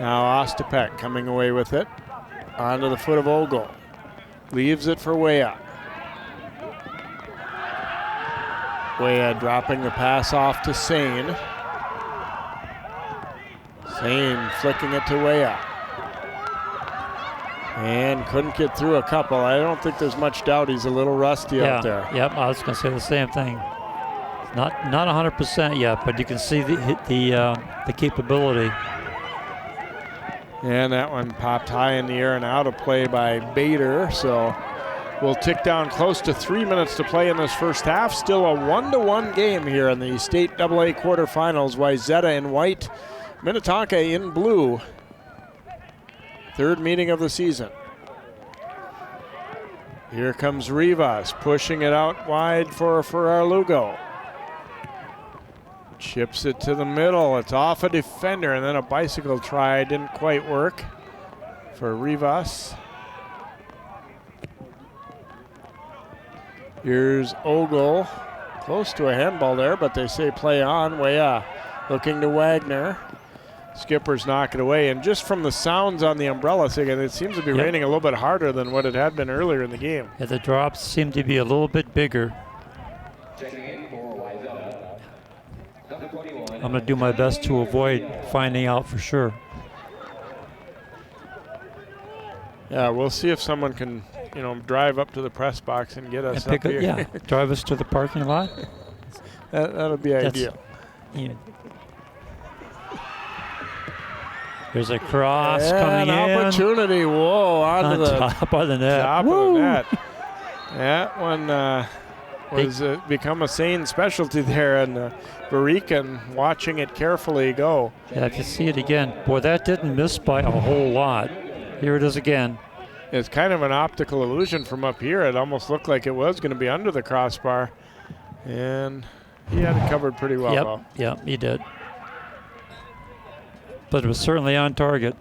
Now Ostapek coming away with it. Onto the foot of Vogel. Leaves it for Weah. Weah dropping the pass off to Sane. Sane flicking it to Weah. And couldn't get through a couple. I don't think there's much doubt he's a little rusty out there. Yep, I was going to say the same thing. Not 100% yet, but you can see the capability. And that one popped high in the air and out of play by Bader. So we'll tick down close to 3 minutes to play in this first half. Still a 1-1 game here in the State AA quarterfinals. Wayzata in white, Minnetonka in blue. Third meeting of the season. Here comes Rivas pushing it out wide for Lugo. Chips it to the middle. It's off a defender, and then a bicycle try didn't quite work for Rivas. Here's Ogle. Close to a handball there, but they say play on. Weah looking to Wagner. Skippers knock it away, and just from the sounds on the umbrella again, it seems to be raining a little bit harder than what it had been earlier in the game. Yeah, the drops seem to be a little bit bigger. checking in for Wayzata. Number 21. I'm going to do my best to avoid finding out for sure. Yeah, we'll see if someone can, drive up to the press box and get us up here. Yeah, drive us to the parking lot. That'll be ideal. Yeah. There's a cross coming in. Opportunity. Whoa, onto the top of the net. Top of the net. That one was become a Sane specialty there, and Varikin watching it carefully go. Yeah, if you see it again, boy, that didn't miss by a whole lot. Here it is again. It's kind of an optical illusion from up here. It almost looked like it was going to be under the crossbar, and he had it covered pretty well. Though. Yep, he did. But it was certainly on target.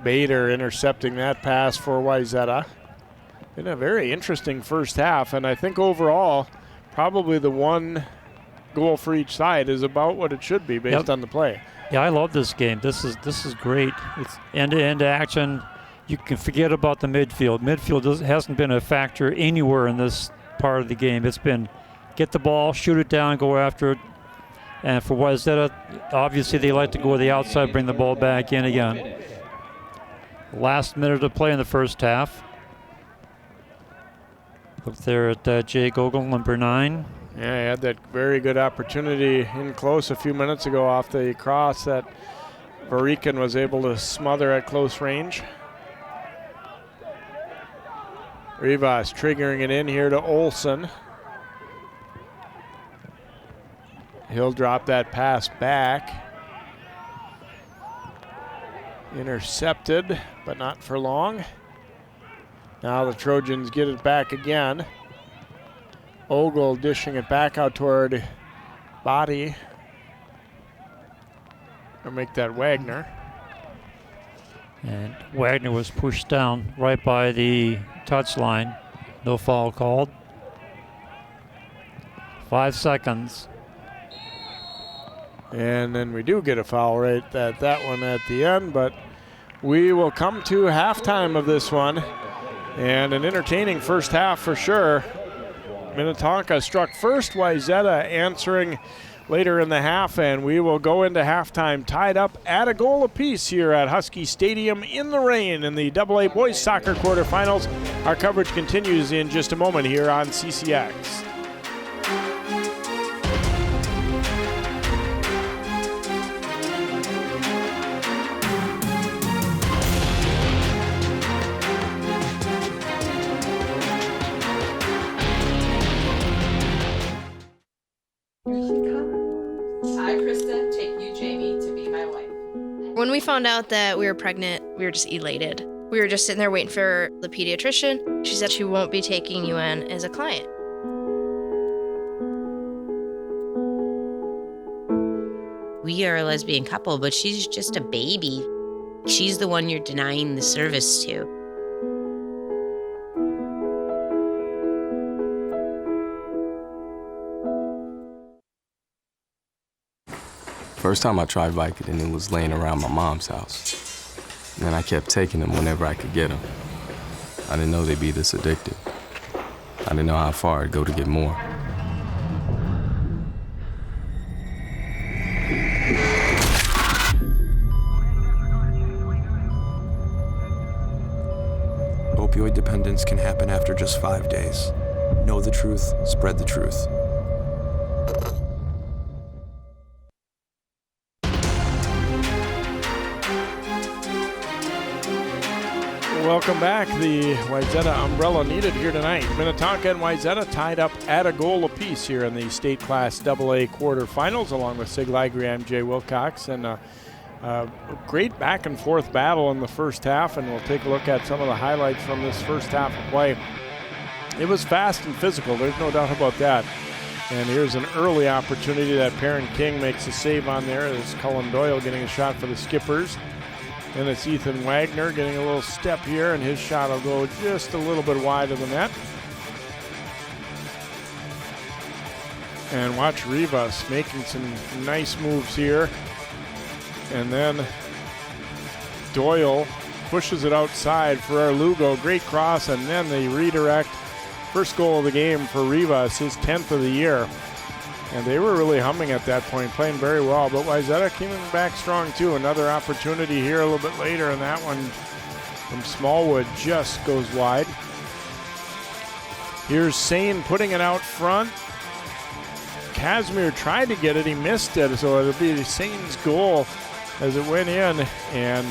Bader intercepting that pass for Wayzata. Been a very interesting first half, and I think overall, probably the one goal for each side is about what it should be based on the play. Yeah, I love this game. This is great. It's end-to-end action. you can forget about the midfield. Midfield hasn't been a factor anywhere in this part of the game. It's been get the ball, shoot it down, go after it. And for Wayzata, obviously they like to go to the outside, bring the ball back in again. Last minute of play in the first half. Up there at Jay Vogel, number 9. Yeah, he had that very good opportunity in close a few minutes ago off the cross that Varican was able to smother at close range. Rivas triggering it in here to Olsen. He'll drop that pass back. Intercepted, but not for long. Now the Trojans get it back again. Vogel dishing it back out toward Body. Or make that Wagner. And Wagner was pushed down right by the touchline. No foul called. 5 seconds. And then we do get a foul right at that one at the end, but we will come to halftime of this one. And an entertaining first half for sure. Minnetonka struck first, Wayzata answering later in the half, and we will go into halftime tied up at a goal apiece here at Husky Stadium in the rain in the AA Boys Soccer quarterfinals. Our coverage continues in just a moment here on CCX. When we found out that we were pregnant, we were just elated. We were just sitting there waiting for the pediatrician. She said she won't be taking you in as a client. We are a lesbian couple, but she's just a baby. She's the one you're denying the service to. First time I tried Vicodin, it was laying around my mom's house. And then I kept taking them whenever I could get them. I didn't know they'd be this addictive. I didn't know how far I'd go to get more. Opioid dependence can happen after just 5 days. Know the truth, spread the truth. Welcome back. The Wayzata umbrella needed here tonight. Minnetonka and Wayzata tied up at a goal apiece here in the State Class AA quarterfinals, along with Sig Ligriam, Jay Wilcox, and a great back and forth battle in the first half. And we'll take a look at some of the highlights from this first half of play. It was fast and physical. There's no doubt about that. And here's an early opportunity that Perrin King makes a save on there. There's Cullen Doyle getting a shot for the Skippers. And it's Ethan Wagner getting a little step here, and his shot will go just a little bit wide of the net. And watch Rivas making some nice moves here. And then Doyle pushes it outside for our Lugo. Great cross, and then the redirect. First goal of the game for Rivas, his 10th of the year. And they were really humming at that point, playing very well. But Wayzata came back strong, too. Another opportunity here a little bit later, and that one from Smallwood just goes wide. Here's Sane putting it out front. Casimir tried to get it. He missed it, so it'll be Sane's goal as it went in and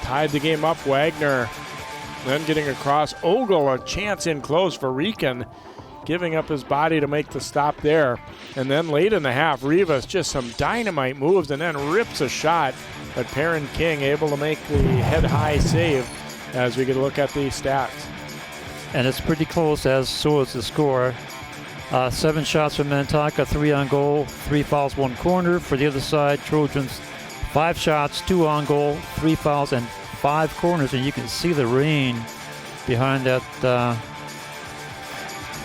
tied the game up. Wagner then getting across. Ogle, a chance in close for Rican, giving up his body to make the stop there. And then late in the half, Rivas just some dynamite moves and then rips a shot. But Perrin King able to make the head-high save as we get a look at the stats. And it's pretty close, as so is the score. 7 shots for Minnetonka, 3 on goal, 3 fouls, 1 corner. For the other side, Trojans, 5 shots, 2 on goal, 3 fouls, and 5 corners. And you can see the rain behind that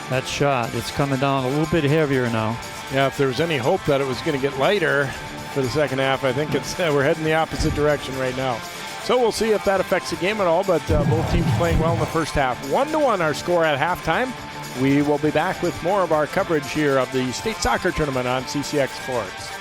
that shot. It's coming down a little bit heavier now. Yeah, if there was any hope that it was going to get lighter for the second half, I think it's we're heading the opposite direction right now. So we'll see if that affects the game at all, but both teams playing well in the first half. 1-1 our score at halftime. We will be back with more of our coverage here of the state soccer tournament on CCX Sports.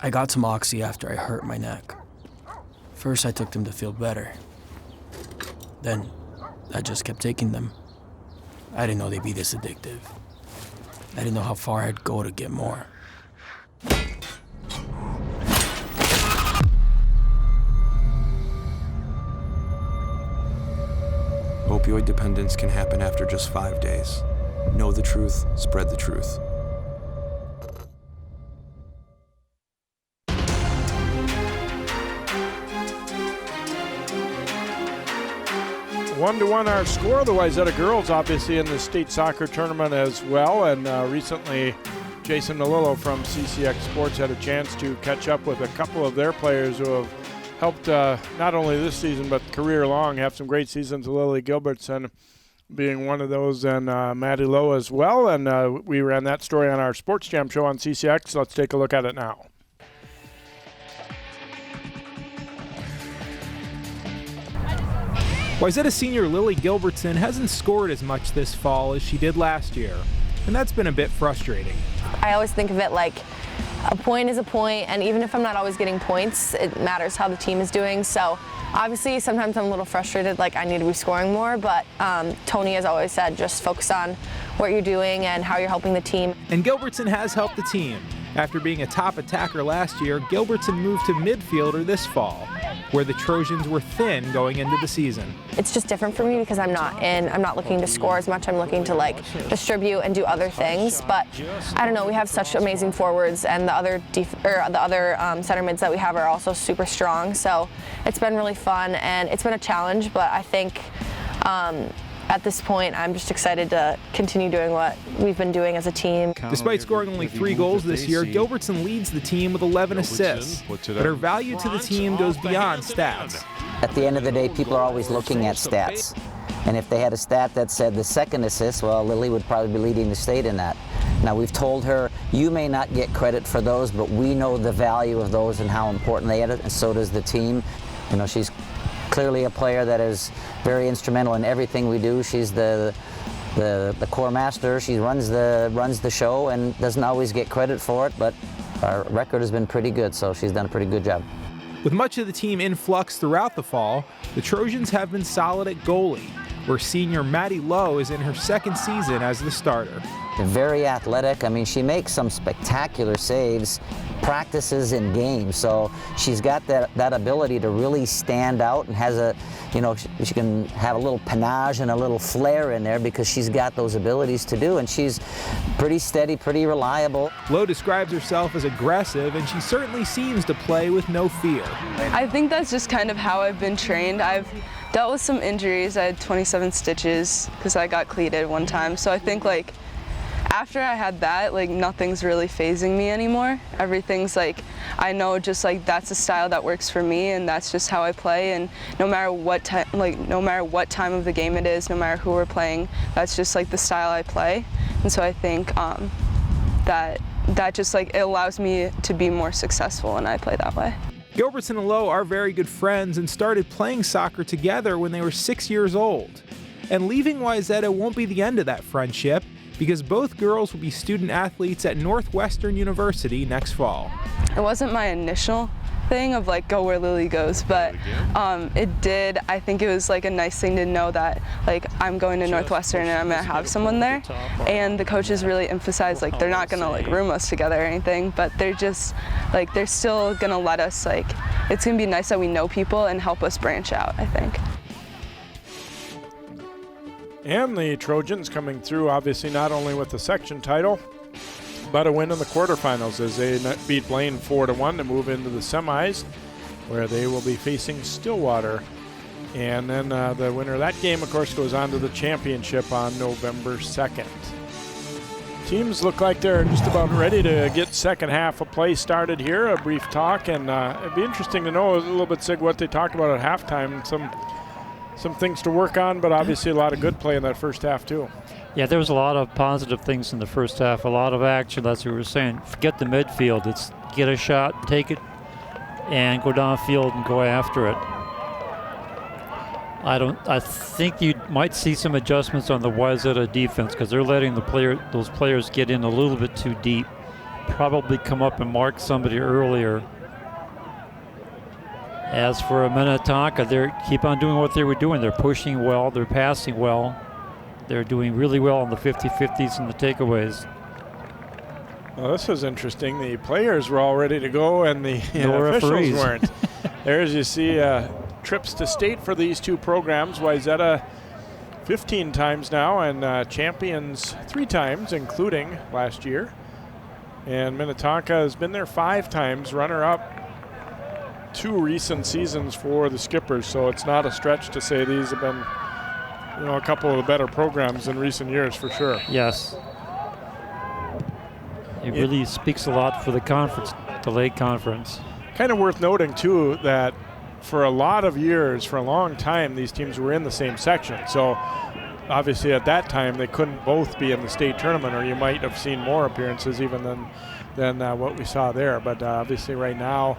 I got some Oxy after I hurt my neck. First I took them to feel better. Then I just kept taking them. I didn't know they'd be this addictive. I didn't know how far I'd go to get more. Opioid dependence can happen after just 5 days. Know the truth, spread the truth. 1-1 our score. The Wayzata girls obviously in the state soccer tournament as well, and recently Jason Melillo from CCX Sports had a chance to catch up with a couple of their players who have helped not only this season but career long have some great seasons. Lily Gilbertson being one of those, and Maddie Lowe as well, and we ran that story on our Sports Jam show on CCX. Let's take a look at it now. Wayzata senior Lily Gilbertson hasn't scored as much this fall as she did last year, and that's been a bit frustrating. I always think of it like a point is a point, and even if I'm not always getting points, it matters how the team is doing. So obviously sometimes I'm a little frustrated, like I need to be scoring more, but Tony has always said just focus on what you're doing and how you're helping the team. And Gilbertson has helped the team. After being a top attacker last year, Gilbertson moved to midfielder this fall, where the Trojans were thin going into the season. It's just different for me because I'm not looking to score as much. I'm looking to like distribute and do other things. But I don't know, we have such amazing forwards, and the other center mids that we have are also super strong. So it's been really fun, and it's been a challenge, but I think at this point, I'm just excited to continue doing what we've been doing as a team. Despite scoring only 3 goals this year, Gilbertson leads the team with 11 assists. But her value to the team goes beyond stats. At the end of the day, people are always looking at stats. And if they had a stat that said the second assist, well, Lily would probably be leading the state in that. Now, we've told her, you may not get credit for those, but we know the value of those and how important they are, and so does the team. You know, she's clearly a player that is very instrumental in everything we do. She's the core master. She runs the show and doesn't always get credit for it, but our record has been pretty good, so she's done a pretty good job. With much of the team in flux throughout the fall, the Trojans have been solid at goalie, where senior Maddie Lowe is in her second season as the starter. Very athletic. I mean, she makes some spectacular saves, practices in games, so she's got that ability to really stand out, and has a, you know, she can have a little panache and a little flair in there because she's got those abilities to do, and she's pretty steady, pretty reliable. Lowe describes herself as aggressive, and she certainly seems to play with no fear. I think that's just kind of how I've been trained. I've dealt with some injuries. I had 27 stitches because I got cleated one time, so I think like after I had that, like nothing's really fazing me anymore. Everything's like, I know just like that's a style that works for me, and that's just how I play, and no matter what time of the game it is, no matter who we're playing, that's just like the style I play. And so I think that just like it allows me to be more successful when I play that way. Gilbertson and Lowe are very good friends and started playing soccer together when they were 6 years old. And leaving Wayzata won't be the end of that friendship, because both girls will be student athletes at Northwestern University next fall. It wasn't my initial thing of like go where Lily goes, but it did. I think it was like a nice thing to know that like I'm going to Northwestern and I'm gonna have someone there, and the coaches really emphasize like they're not gonna like room us together or anything, but they're just like they're still gonna let us, like it's gonna be nice that we know people and help us branch out, I think. And the Trojans coming through, obviously not only with the section title, but a win in the quarterfinals as they beat Blaine 4-1 to move into the semis, where they will be facing Stillwater. And then the winner of that game, of course, goes on to the championship on November 2nd. Teams look like they're just about ready to get second half of play started here. A brief talk, and it'd be interesting to know a little bit, Sig, what they talked about at halftime. Some things to work on, but obviously a lot of good play in that first half too. Yeah, there was a lot of positive things in the first half, a lot of action. That's what we were saying. Forget the midfield. It's get a shot, take it, and go downfield and go after it. I think you might see some adjustments on the Wayzata defense because they're letting those players get in a little bit too deep. Probably come up and mark somebody earlier. As for Minnetonka, they keep on doing what they were doing. They're pushing well, they're passing well. They're doing really well on the 50-50s and the takeaways. Well, this was interesting. The players were all ready to go, and the officials weren't. There's, you see, trips to state for these two programs. Wayzata 15 times now, and champions 3 times, including last year. And Minnetonka has been there 5 times, runner-up 2 recent seasons for the Skippers, so it's not a stretch to say these have been, a couple of the better programs in recent years for sure. Yes. It really speaks a lot for the conference, the Lake Conference. Kind of worth noting too that for a lot of years, for a long time, these teams were in the same section. So obviously at that time they couldn't both be in the state tournament, or you might have seen more appearances even than what we saw there. But obviously right now,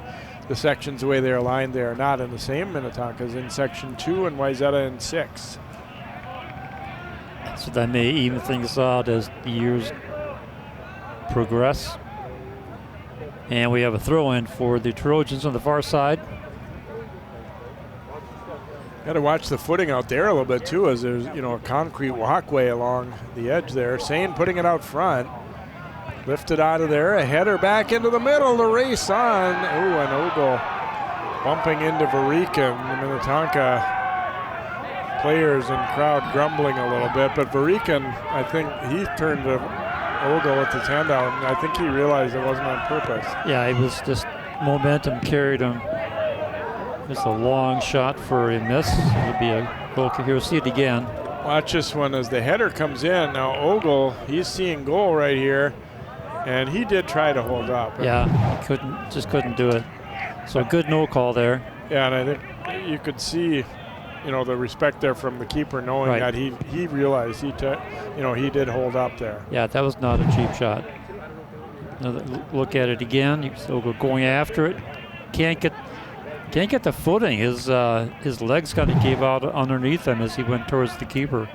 the sections, the way they're aligned, they're not in the same. Minnetonka's in section 2 and Wayzata in 6. So that may even things out as the years progress. And we have a throw-in for the Trojans on the far side. Got to watch the footing out there a little bit too, as there's a concrete walkway along the edge there. Sane putting it out front. Lifted out of there, a header back into the middle, the race on. Ooh, an Ogle bumping into Varican. The Minnetonka players and crowd grumbling a little bit, but Varican, I think he turned to Ogle with his hand out, and I think he realized it wasn't on purpose. Yeah, it was just momentum carried him. Just a long shot for a miss. It'll be a goal. Here, we'll see it again. Watch this one as the header comes in. Now Ogle, he's seeing goal right here. And he did try to hold up. Yeah, he couldn't do it. So good no call there. Yeah, and I think you could see, the respect there from the keeper, knowing that he realized he did hold up there. Yeah, that was not a cheap shot. Look at it again. So going after it, can't get the footing. His legs kind of gave out underneath him as he went towards the keeper.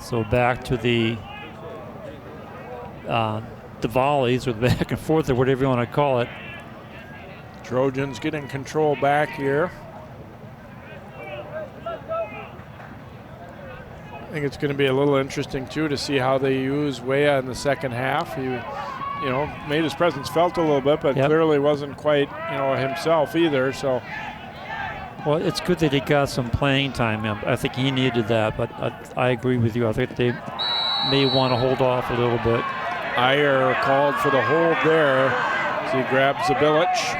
So back to the volleys, or the back and forth, or whatever you want to call it. Trojans getting control back here. I think it's going to be a little interesting too to see how they use Weah in the second half. He, made his presence felt a little bit, but clearly wasn't quite, himself either. So. Well, it's good that he got some playing time. I think he needed that, but I agree with you. I think they may want to hold off a little bit. Iyer called for the hold there. So he grabs Zabilich.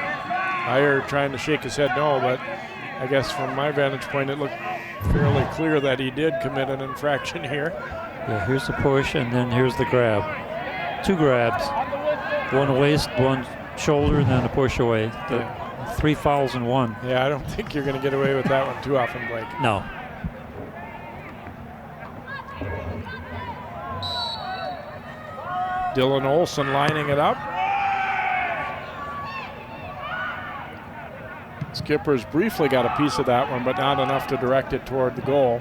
Iyer trying to shake his head no, but I guess from my vantage point, it looked fairly clear that he did commit an infraction here. Yeah, here's the push, and then here's the grab. 2 grabs. One waist, one shoulder, and then a push away. 3 fouls in 1. Yeah, I don't think you're going to get away with that one too often, Blake. No. Dylan Olson lining it up. Skippers briefly got a piece of that one, but not enough to direct it toward the goal.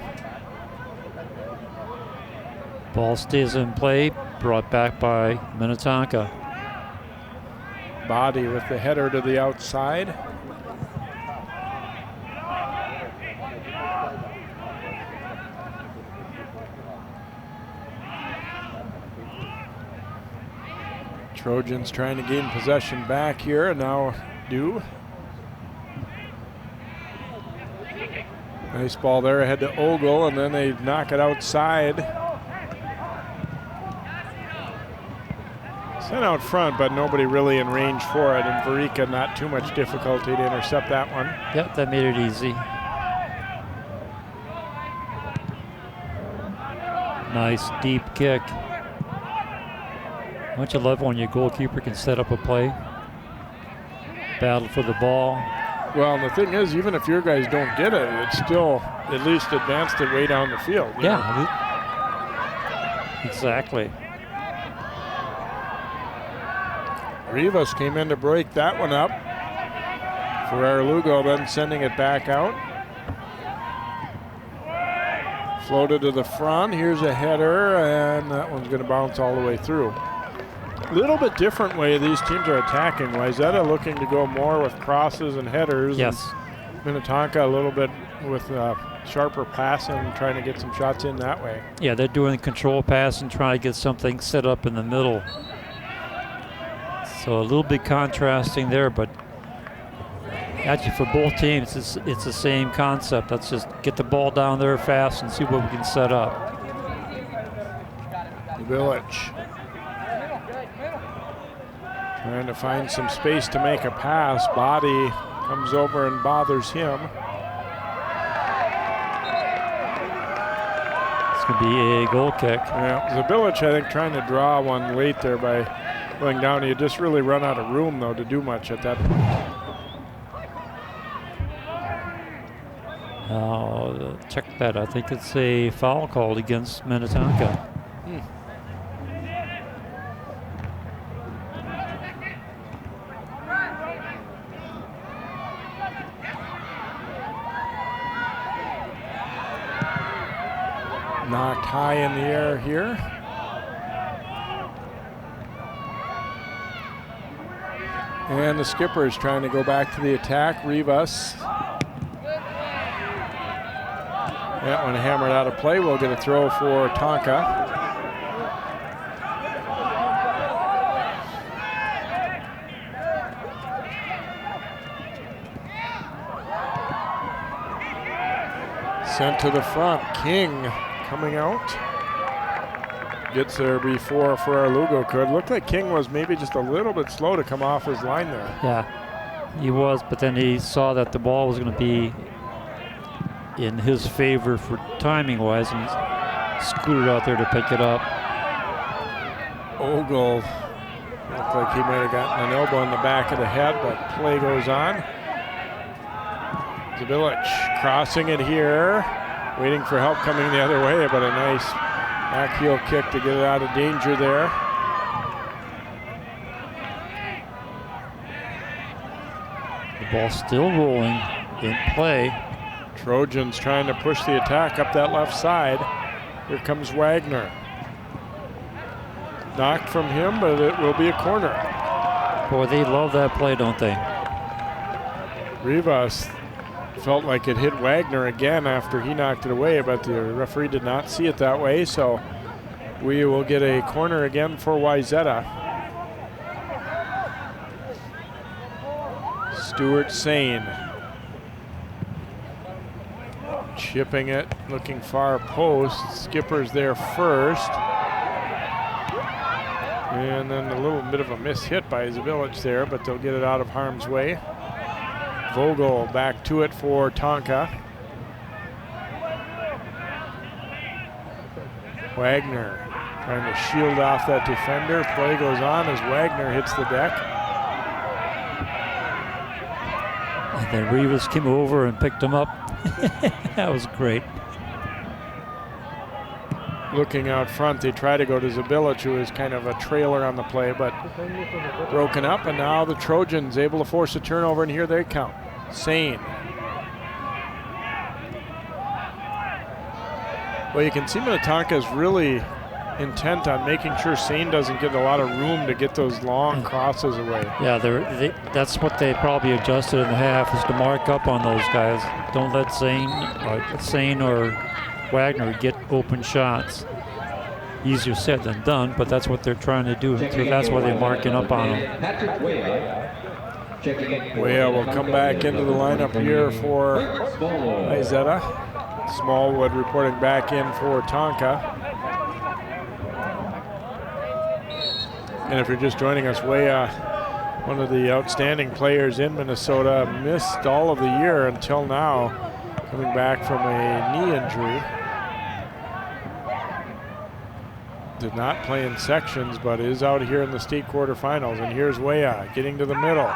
Ball stays in play, brought back by Minnetonka. Body with the header to the outside. Trojans trying to gain possession back here, and now do. Nice ball there ahead to Ogle, and then they knock it outside. Sent out front, but nobody really in range for it, and Varika not too much difficulty to intercept that one. Yep, that made it easy. Nice deep kick. Don't you love when your goalkeeper can set up a play? Battle for the ball. Well, and the thing is, even if your guys don't get it, it's still at least advanced it way down the field. Yeah, exactly. Rivas came in to break that one up. Ferrer Lugo then sending it back out. Floated to the front. Here's a header, and that one's going to bounce all the way through. A little bit different way these teams are attacking. Wayzata looking to go more with crosses and headers. Yes. And Minnetonka a little bit with sharper passing, trying to get some shots in that way. Yeah, they're doing control pass and trying to get something set up in the middle. So a little bit contrasting there, but actually for both teams, it's the same concept. Let's just get the ball down there fast and see what we can set up. Village trying to find some space to make a pass. Body comes over and bothers him. It's going to be a goal kick. Yeah, Zabilich, I think, trying to draw one late there by going down. You just really run out of room, though, to do much at that point. Check that. I think it's a foul called against Minnetonka. Knocked high in the air here. And the skipper is trying to go back to the attack. Rivas. That one hammered out of play. We'll get a throw for Tonka. Sent to the front. King coming out. Gets there before Ferrer Lugo could. Looked like King was maybe just a little bit slow to come off his line there. Yeah, he was, but then he saw that the ball was going to be in his favor for timing-wise, and scooted out there to pick it up. Ogle looked like he might have gotten an elbow in the back of the head, but play goes on. Zabilich crossing it here, waiting for help coming the other way, but a nice back heel kick to get it out of danger there. The ball still rolling in play. Trojans trying to push the attack up that left side. Here comes Wagner. Knocked from him, but it will be a corner. Boy, they love that play, don't they? Rivas felt like it hit Wagner again after he knocked it away, but the referee did not see it that way, so we will get a corner again for Wayzata. Stuart Sane. Chipping it, looking far post. Skipper's there first. And then a little bit of a miss hit by Zabilich there, but they'll get it out of harm's way. Vogel back to it for Tonka. Wagner trying to shield off that defender. Play goes on as Wagner hits the deck. And then Rivas came over and picked him up. That was great. Looking out front, they try to go to Zabilich, who is kind of a trailer on the play, but broken up, and now the Trojans able to force a turnover, and here they come. Sane. Well, you can see Minnetonka is really intent on making sure Sane doesn't get a lot of room to get those long crosses away. Yeah, that's what they probably adjusted in the half, is to mark up on those guys. Don't let Sane or Wagner get open shots. Easier said than done, but that's what they're trying to do. So that's why they're marking up on them. Wayzata will come back into the lineup here for Wayzata. Smallwood reporting back in for Tonka. And if you're just joining us, one of the outstanding players in Minnesota, missed all of the year until now, coming back from a knee injury. Did not play in sections, but is out here in the state quarterfinals. And here's Weah getting to the middle.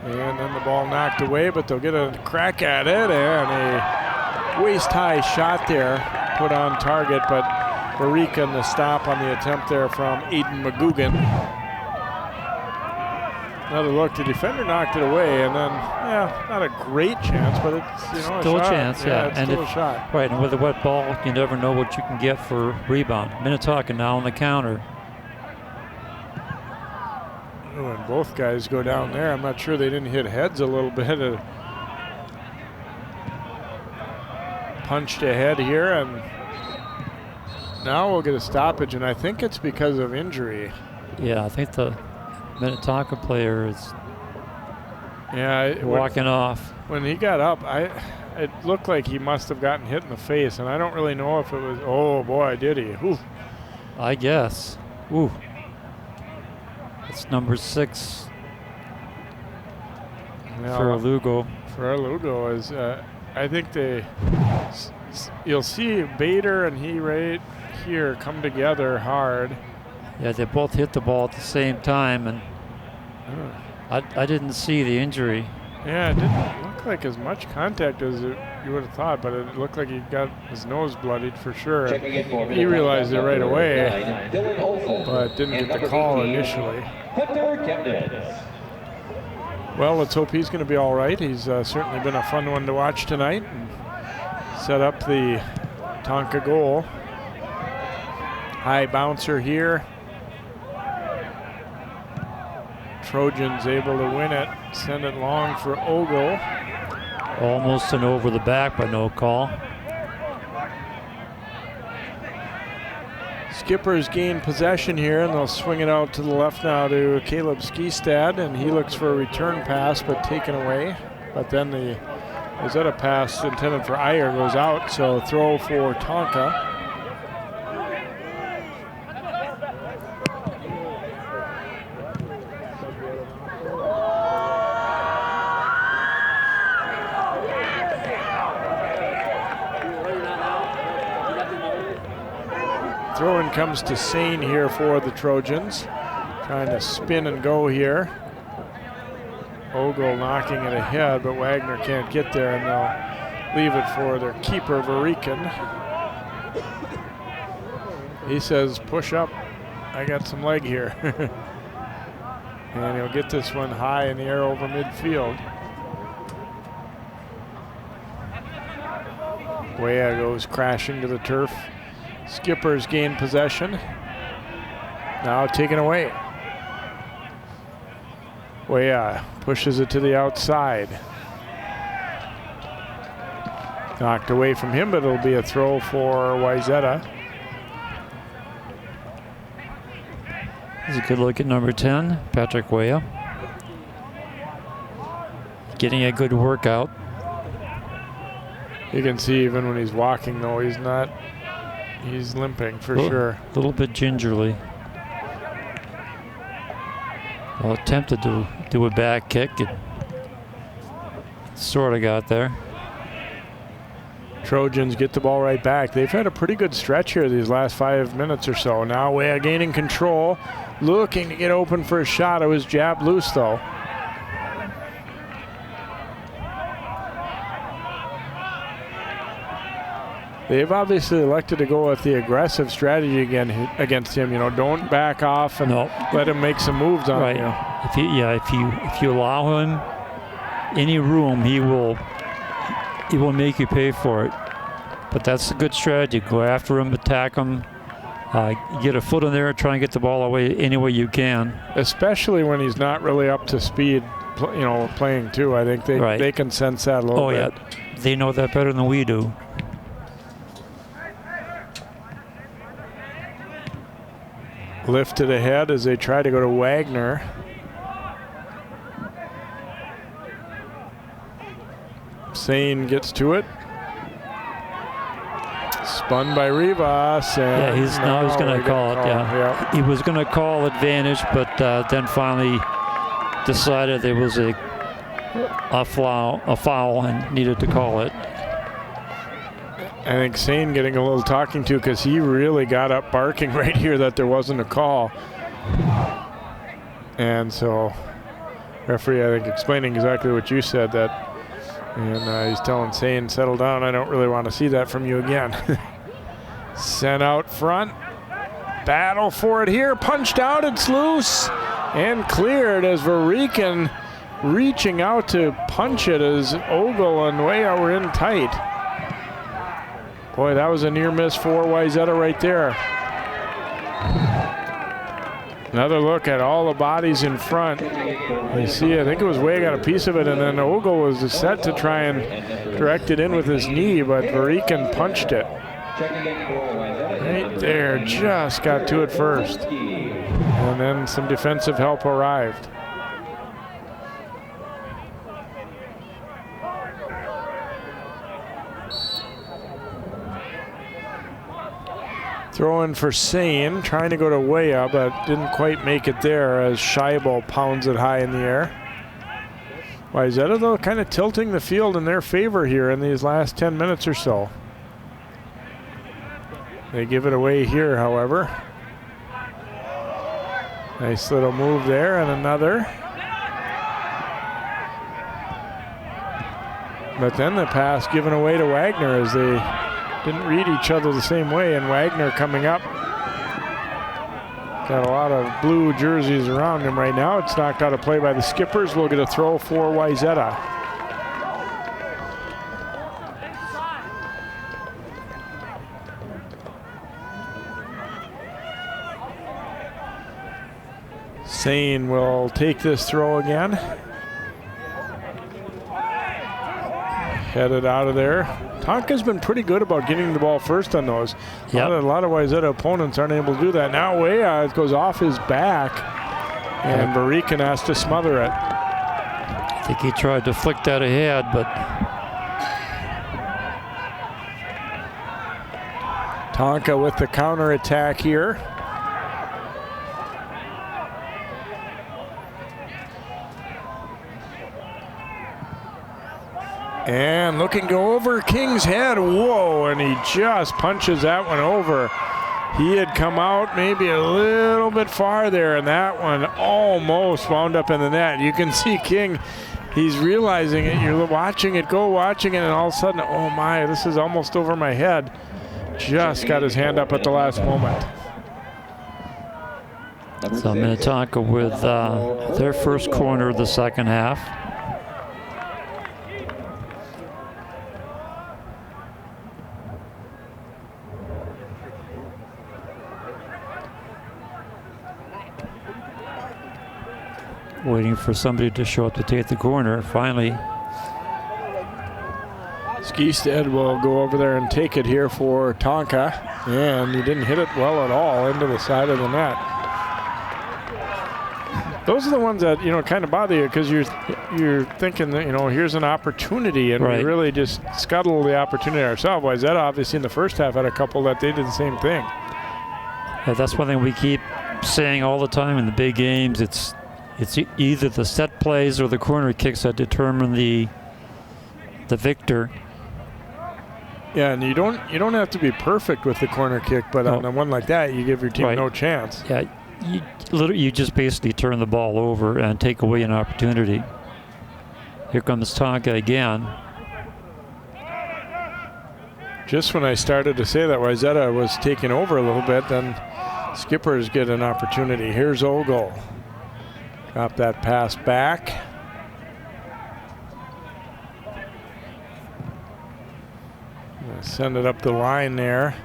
And then the ball knocked away, but they'll get a crack at it. And a waist-high shot there put on target, but Barica the stop on the attempt there from Aiden McGugan. Another look, the defender knocked it away, and then, yeah, not a great chance, but it's, still a shot. Chance, yeah. It's and still a shot. Right, and with a wet ball, you never know what you can get for rebound. Minnetonka now on the counter. Oh, and both guys go down there. I'm not sure they didn't hit heads a little bit. Punched ahead here, and now we'll get a stoppage, and I think it's because of injury. Yeah, I think the Minnetonka player is walking off. When he got up, it looked like he must have gotten hit in the face, and I don't really know if it was, oh boy, did he. Ooh. I guess. Ooh. It's number 6 for Lugo. For Lugo is, I think you'll see Bader and he right here come together hard. Yeah, they both hit the ball at the same time, and I didn't see the injury. Yeah, it didn't look like as much contact as you would have thought, but it looked like he got his nose bloodied for sure. He realized it right away, but didn't get the call initially. Well, let's hope he's going to be all right. He's certainly been a fun one to watch tonight and set up the Tonka goal. High bouncer here. Trojans able to win it. Send it long for Ogle. Almost an over the back, but no call. Skippers gain possession here, and they'll swing it out to the left now to Caleb Skistad, and he looks for a return pass, but taken away. But then the Wayzata pass intended for Iyer goes out, so throw for Tonka. Throw-in comes to Sane here for the Trojans. Trying to spin and go here. Ogle knocking it ahead, but Wagner can't get there, and they'll leave it for their keeper, Varikin. He says, push up. I got some leg here. And he'll get this one high in the air over midfield. Weah goes crashing to the turf. Skippers gain possession. Now taken away. Weah pushes it to the outside. Knocked away from him, but it'll be a throw for Wayzata. Here's a good look at number 10, Patrick Weah. Getting a good workout. You can see even when he's walking, though, he's limping for sure. A little bit gingerly. Well, attempted to do a back kick. It sort of got there. Trojans get the ball right back. They've had a pretty good stretch here these last 5 minutes or so. Now Weah gaining control, looking to get open for a shot. It was jabbed loose, though. They've obviously elected to go with the aggressive strategy again against him. You know, don't back off and let him make some moves on you. If you allow him any room, he will make you pay for it. But that's a good strategy. Go after him, attack him, get a foot in there, try and get the ball away any way you can. Especially when he's not really up to speed, playing too. I think they can sense that a little bit. Yeah, they know that better than we do. Lifted ahead as they try to go to Wagner. Sane gets to it. Spun by Rivas. Yeah, he's going to call it. Yeah, he was going to call advantage, but then finally decided there was a foul and needed to call it. I think Sane getting a little talking to because he really got up barking right here that there wasn't a call. And so referee, I think, explaining exactly what you said, that, and he's telling Sane, settle down, I don't really want to see that from you again. Sent out front, battle for it here, punched out, it's loose, and cleared as Varican reaching out to punch it as Ogle and Wayzata were in tight. Boy, that was a near miss for Wayzata right there. Another look at all the bodies in front. You see, I think it was Way got a piece of it, and then Ogle was set to try and direct it in with his knee, but Varican punched it. Right there, just got to it first. And then some defensive help arrived. Throw in for Sane, trying to go to Wayzata, but didn't quite make it there as Scheibel pounds it high in the air. Wayzata, though, kind of tilting the field in their favor here in these last 10 minutes or so. They give it away here, however. Nice little move there, and another. But then the pass given away to Wagner as they didn't read each other the same way, and Wagner coming up. Got a lot of blue jerseys around him right now. It's knocked out of play by the Skippers. We'll get a throw for Wayzata. Sane will take this throw again. Headed out of there. Tonka's been pretty good about getting the ball first on those. Yep. A lot of Wayzata opponents aren't able to do that. Now Wayzata goes off his back, and Varican has to smother it. I think he tried to flick that ahead, but Tonka with the counter attack here. And looking to go over King's head. Whoa, and he just punches that one over. He had come out maybe a little bit farther, and that one almost wound up in the net. You can see King, he's realizing it. You're watching it, and all of a sudden, oh my, this is almost over my head. Just got his hand up at the last moment. So Minnetonka with their first corner of the second half. Waiting for somebody to show up to take the corner. Finally, Skisted will go over there and take it here for Tonka, and he didn't hit it well at all into the side of the net. Those are the ones that, you know, kind of bother you because you're thinking that, you know, here's an opportunity, and we really just scuttle the opportunity ourselves. Wayzata obviously in the first half had a couple that they did the same thing. Yeah, that's one thing we keep saying all the time in the big games. It's either the set plays or the corner kicks that determine the victor. Yeah, and you don't have to be perfect with the corner kick, but on a one like that, you give your team no chance. Yeah, you just basically turn the ball over and take away an opportunity. Here comes Tonka again. Just when I started to say that Wayzata was taking over a little bit, then Skippers get an opportunity. Here's Ogle. Got that pass back. Send it up the line there.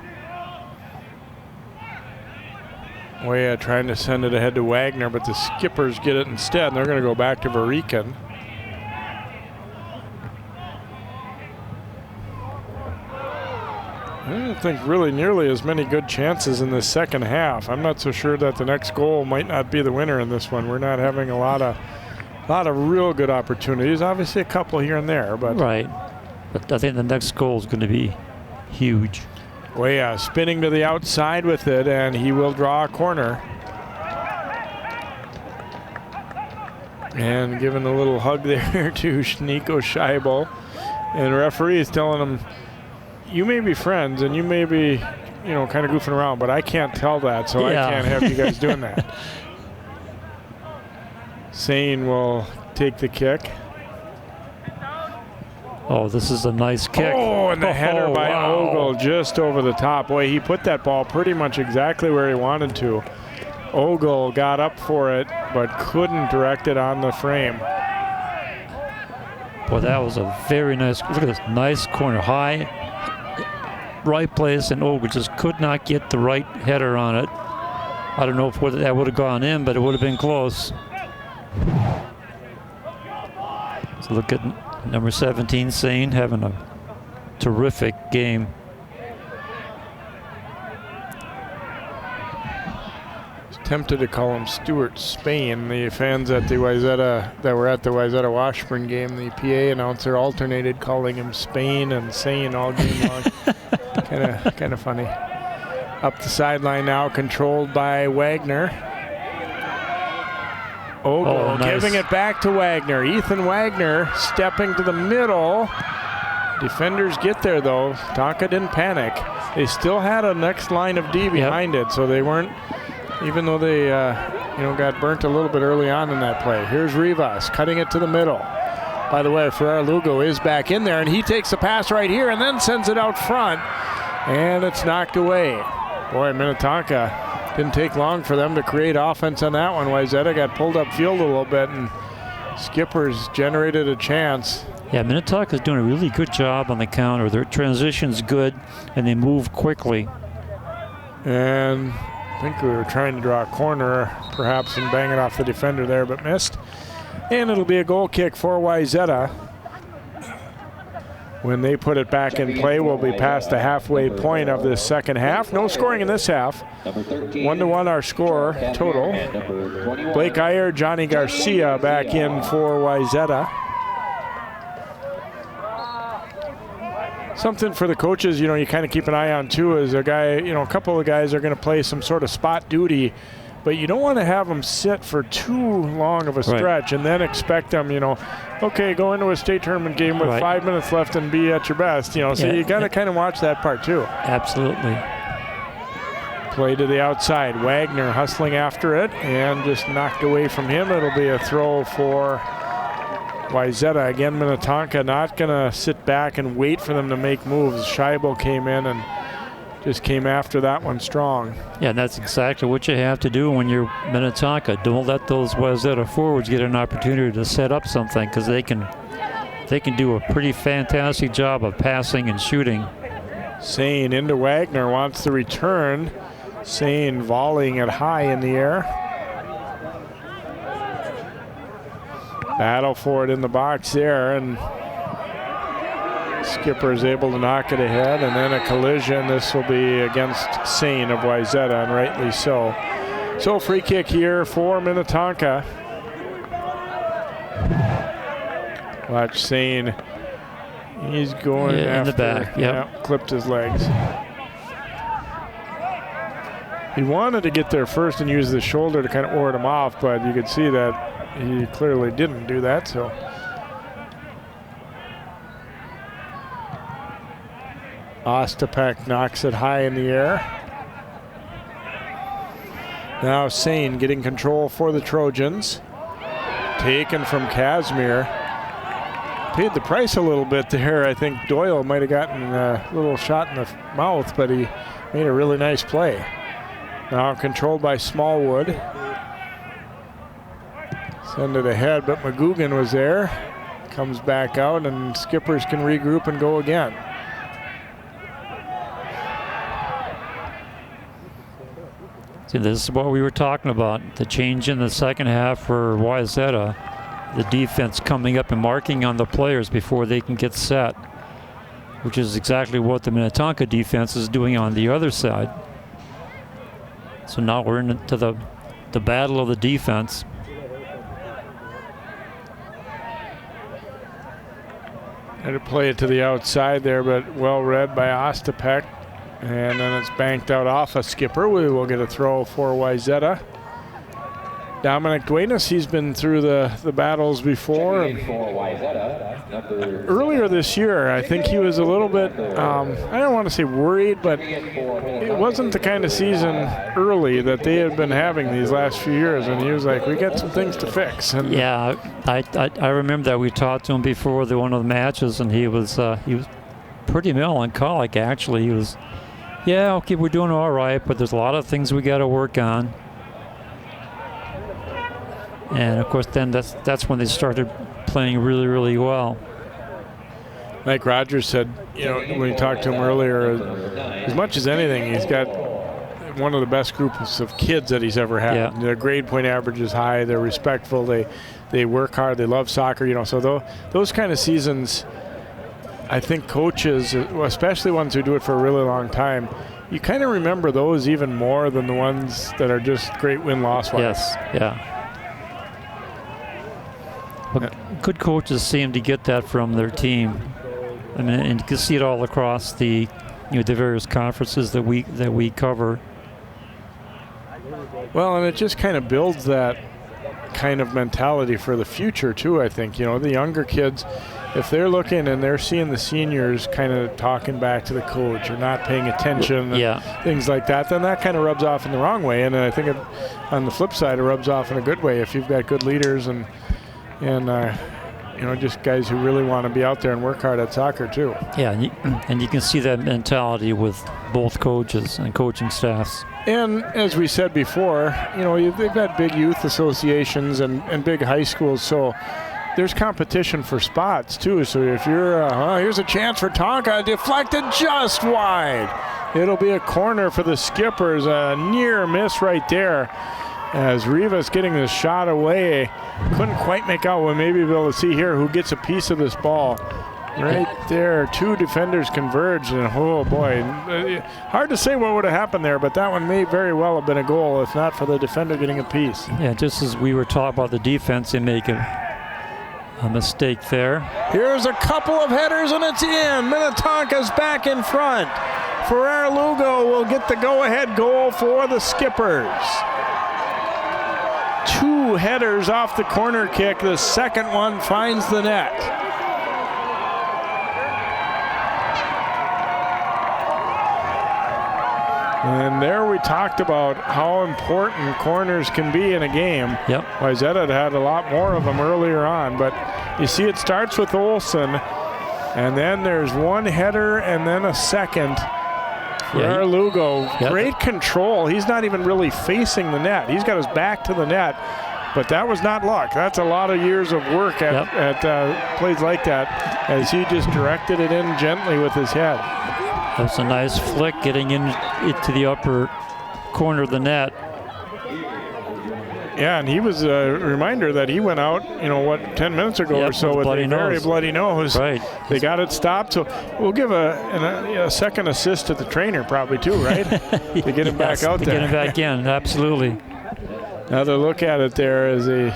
Wayzata trying to send it ahead to Wagner, but the Skippers get it instead, and they're going to go back to Varican. I don't think really nearly as many good chances in the second half. I'm not so sure that the next goal might not be the winner in this one. We're not having a lot of real good opportunities. Obviously a couple here and there, but right. But I think the next goal is going to be huge. Way spinning to the outside with it, and he will draw a corner. And giving a little hug there to Nico Scheibel. And the referee is telling him, you may be friends and you may be, you know, kind of goofing around, but I can't tell that, so I can't have you guys doing that. Sane will take the kick. Oh, this is a nice kick. Oh, and the header by wow. Vogel just over the top. Boy, he put that ball pretty much exactly where he wanted to. Vogel got up for it, but couldn't direct it on the frame. Boy, that was a very nice, look at this, nice corner, high, right place, and Vogel just could not get the right header on it. I don't know if that would have gone in, but it would have been close. So look at number 17, Sane, having a terrific game. Tempted to call him Stuart Spain. The fans at the Wayzata that were at the Wayzata Washburn game, the PA announcer alternated calling him Spain and Sane all game long. kind of funny. Up the sideline now, controlled by Wagner. Vogel giving it back to Wagner. Ethan Wagner stepping to the middle. Defenders get there though. Tonka didn't panic. They still had a next line of D behind it, so they weren't. Even though they got burnt a little bit early on in that play. Here's Rivas cutting it to the middle. By the way, Ferrar Lugo is back in there, and he takes the pass right here and then sends it out front, and it's knocked away. Boy, Minnetonka didn't take long for them to create offense on that one. Wayzata got pulled upfield a little bit, and Skippers generated a chance. Yeah, Minnetonka is doing a really good job on the counter. Their transition's good, and they move quickly. And I think we were trying to draw a corner, perhaps, and bang it off the defender there, but missed. And it'll be a goal kick for Wayzata. When they put it back in play, we'll be past the halfway point of this second half. No scoring in this half. 1-1 our score total. Blake Iyer, Johnny Garcia back in for Wayzata. Something for the coaches, you kind of keep an eye on too, is a guy, a couple of guys are going to play some sort of spot duty, but you don't want to have them sit for too long of a stretch and then expect them, okay, go into a state tournament game with 5 minutes left and be at your best, so you got to kind of watch that part too. Absolutely. Play to the outside. Wagner hustling after it and just knocked away from him. It'll be a throw for Wayzata. Again, Minnetonka not going to sit back and wait for them to make moves. Scheibel came in and just came after that one strong. Yeah, and that's exactly what you have to do when you're Minnetonka. Don't let those Wayzata forwards get an opportunity to set up something, because they can do a pretty fantastic job of passing and shooting. Sane into Wagner, wants the return. Sane volleying it high in the air. Battle for it in the box there, and Skipper is able to knock it ahead, and then a collision. This will be against Sane of Wayzata, and rightly so. So free kick here for Minnetonka. Watch Sane. He's going after. In the back, yep. Clipped his legs. He wanted to get there first and use the shoulder to kind of ward him off, but you could see that he clearly didn't do that, so. Ostapek knocks it high in the air. Now Sane getting control for the Trojans. Taken from Casimir. Paid the price a little bit there. I think Doyle might have gotten a little shot in the mouth, but he made a really nice play. Now controlled by Smallwood. Send it ahead, but McGugan was there. Comes back out, and Skippers can regroup and go again. See, this is what we were talking about. The change in the second half for Wayzata. The defense coming up and marking on the players before they can get set, which is exactly what the Minnetonka defense is doing on the other side. So now we're into the battle of the defense. Had to play it to the outside there, but well read by Ostapek. And then it's banked out off a skipper. We will get a throw for Wayzata. Dominic Duenas, he's been through the battles before. Earlier this year, I think he was a little bit, I don't want to say worried, but it wasn't the kind of season early that they had been having these last few years. And he was like, we got some things to fix. And yeah, I remember that we talked to him before one of the matches, and he was pretty melancholic, actually. He was, yeah, okay, we're doing all right, but there's a lot of things we got to work on. And of course, then that's when they started playing really, really well. Like Rogers said, when we talked to him earlier, as much as anything, he's got one of the best groups of kids that he's ever had. Yeah. Their grade point average is high. They're respectful. They work hard. They love soccer. So those kind of seasons, I think coaches, especially ones who do it for a really long time, you kind of remember those even more than the ones that are just great win-loss wise. Yes, yeah. But good coaches seem to get that from their team. I mean, and you can see it all across the various conferences that we cover. Well, and it just kind of builds that kind of mentality for the future too, I think. The younger kids, if they're looking and they're seeing the seniors kind of talking back to the coach or not paying attention, and things like that, then that kind of rubs off in the wrong way. And I think on the flip side, it rubs off in a good way if you've got good leaders and just guys who really want to be out there and work hard at soccer too. Yeah, and you can see that mentality with both coaches and coaching staffs. And as we said before, they've got big youth associations and big high schools, so there's competition for spots too. So if you're, here's a chance for Tonka, deflected just wide. It'll be a corner for the Skippers, a near miss right there. As Rivas getting the shot away, couldn't quite make out. We'll maybe be able to see here who gets a piece of this ball. Right there, two defenders converged, and oh boy, hard to say what would have happened there, but that one may very well have been a goal if not for the defender getting a piece. Yeah, just as we were talking about the defense, they make a mistake there. Here's a couple of headers, and it's in. Minnetonka's back in front. Ferrer Lugo will get the go-ahead goal for the Skippers. Two headers off the corner kick. The second one finds the net. And there we talked about how important corners can be in a game. Yep. Wayzata had a lot more of them earlier on, but you see it starts with Olsen, and then there's one header and then a second. Ferrer Lugo, great control. He's not even really facing the net. He's got his back to the net, but that was not luck. That's a lot of years of work at plays like that, as he just directed it in gently with his head. That's a nice flick getting into the upper corner of the net. Yeah, and he was a reminder that he went out, 10 minutes ago or so with a very bloody nose. Right. They got it stopped, so we'll give a second assist to the trainer probably too, right? To get him back out there. To get him back in, absolutely. Another look at it there is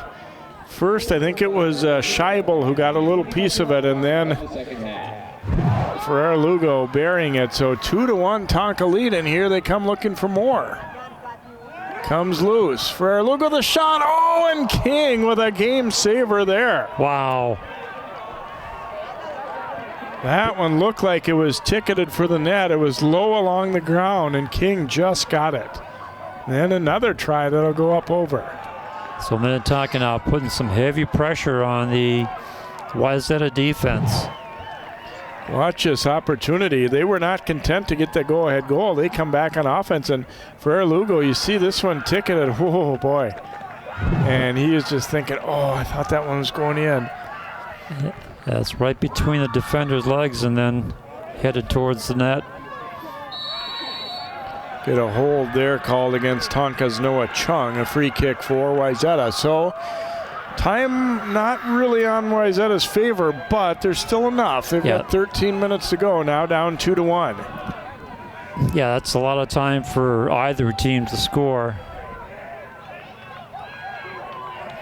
first I think it was Scheibel who got a little piece of it, and then Ferrer Lugo burying it. So 2-1 Tonka lead, and here they come looking for more. Comes loose. Ferrer Lugo the shot. Oh, and King with a game saver there. Wow. That one looked like it was ticketed for the net. It was low along the ground, and King just got it. Then another try that'll go up over. So Minnetonka now putting some heavy pressure on the Wayzata defense. Watch this opportunity. They were not content to get that go-ahead goal. They come back on offense, and Ferrer Lugo, you see this one ticketed. Oh, boy. And he is just thinking, oh, I thought that one was going in. That's right between the defender's legs and then headed towards the net. Get a hold there called against Tonka's Noah Chung, a free kick for Wayzata. So time not really on Wayzata's favor, but there's still enough. They've got 13 minutes to go, now down 2-1. Yeah, that's a lot of time for either team to score.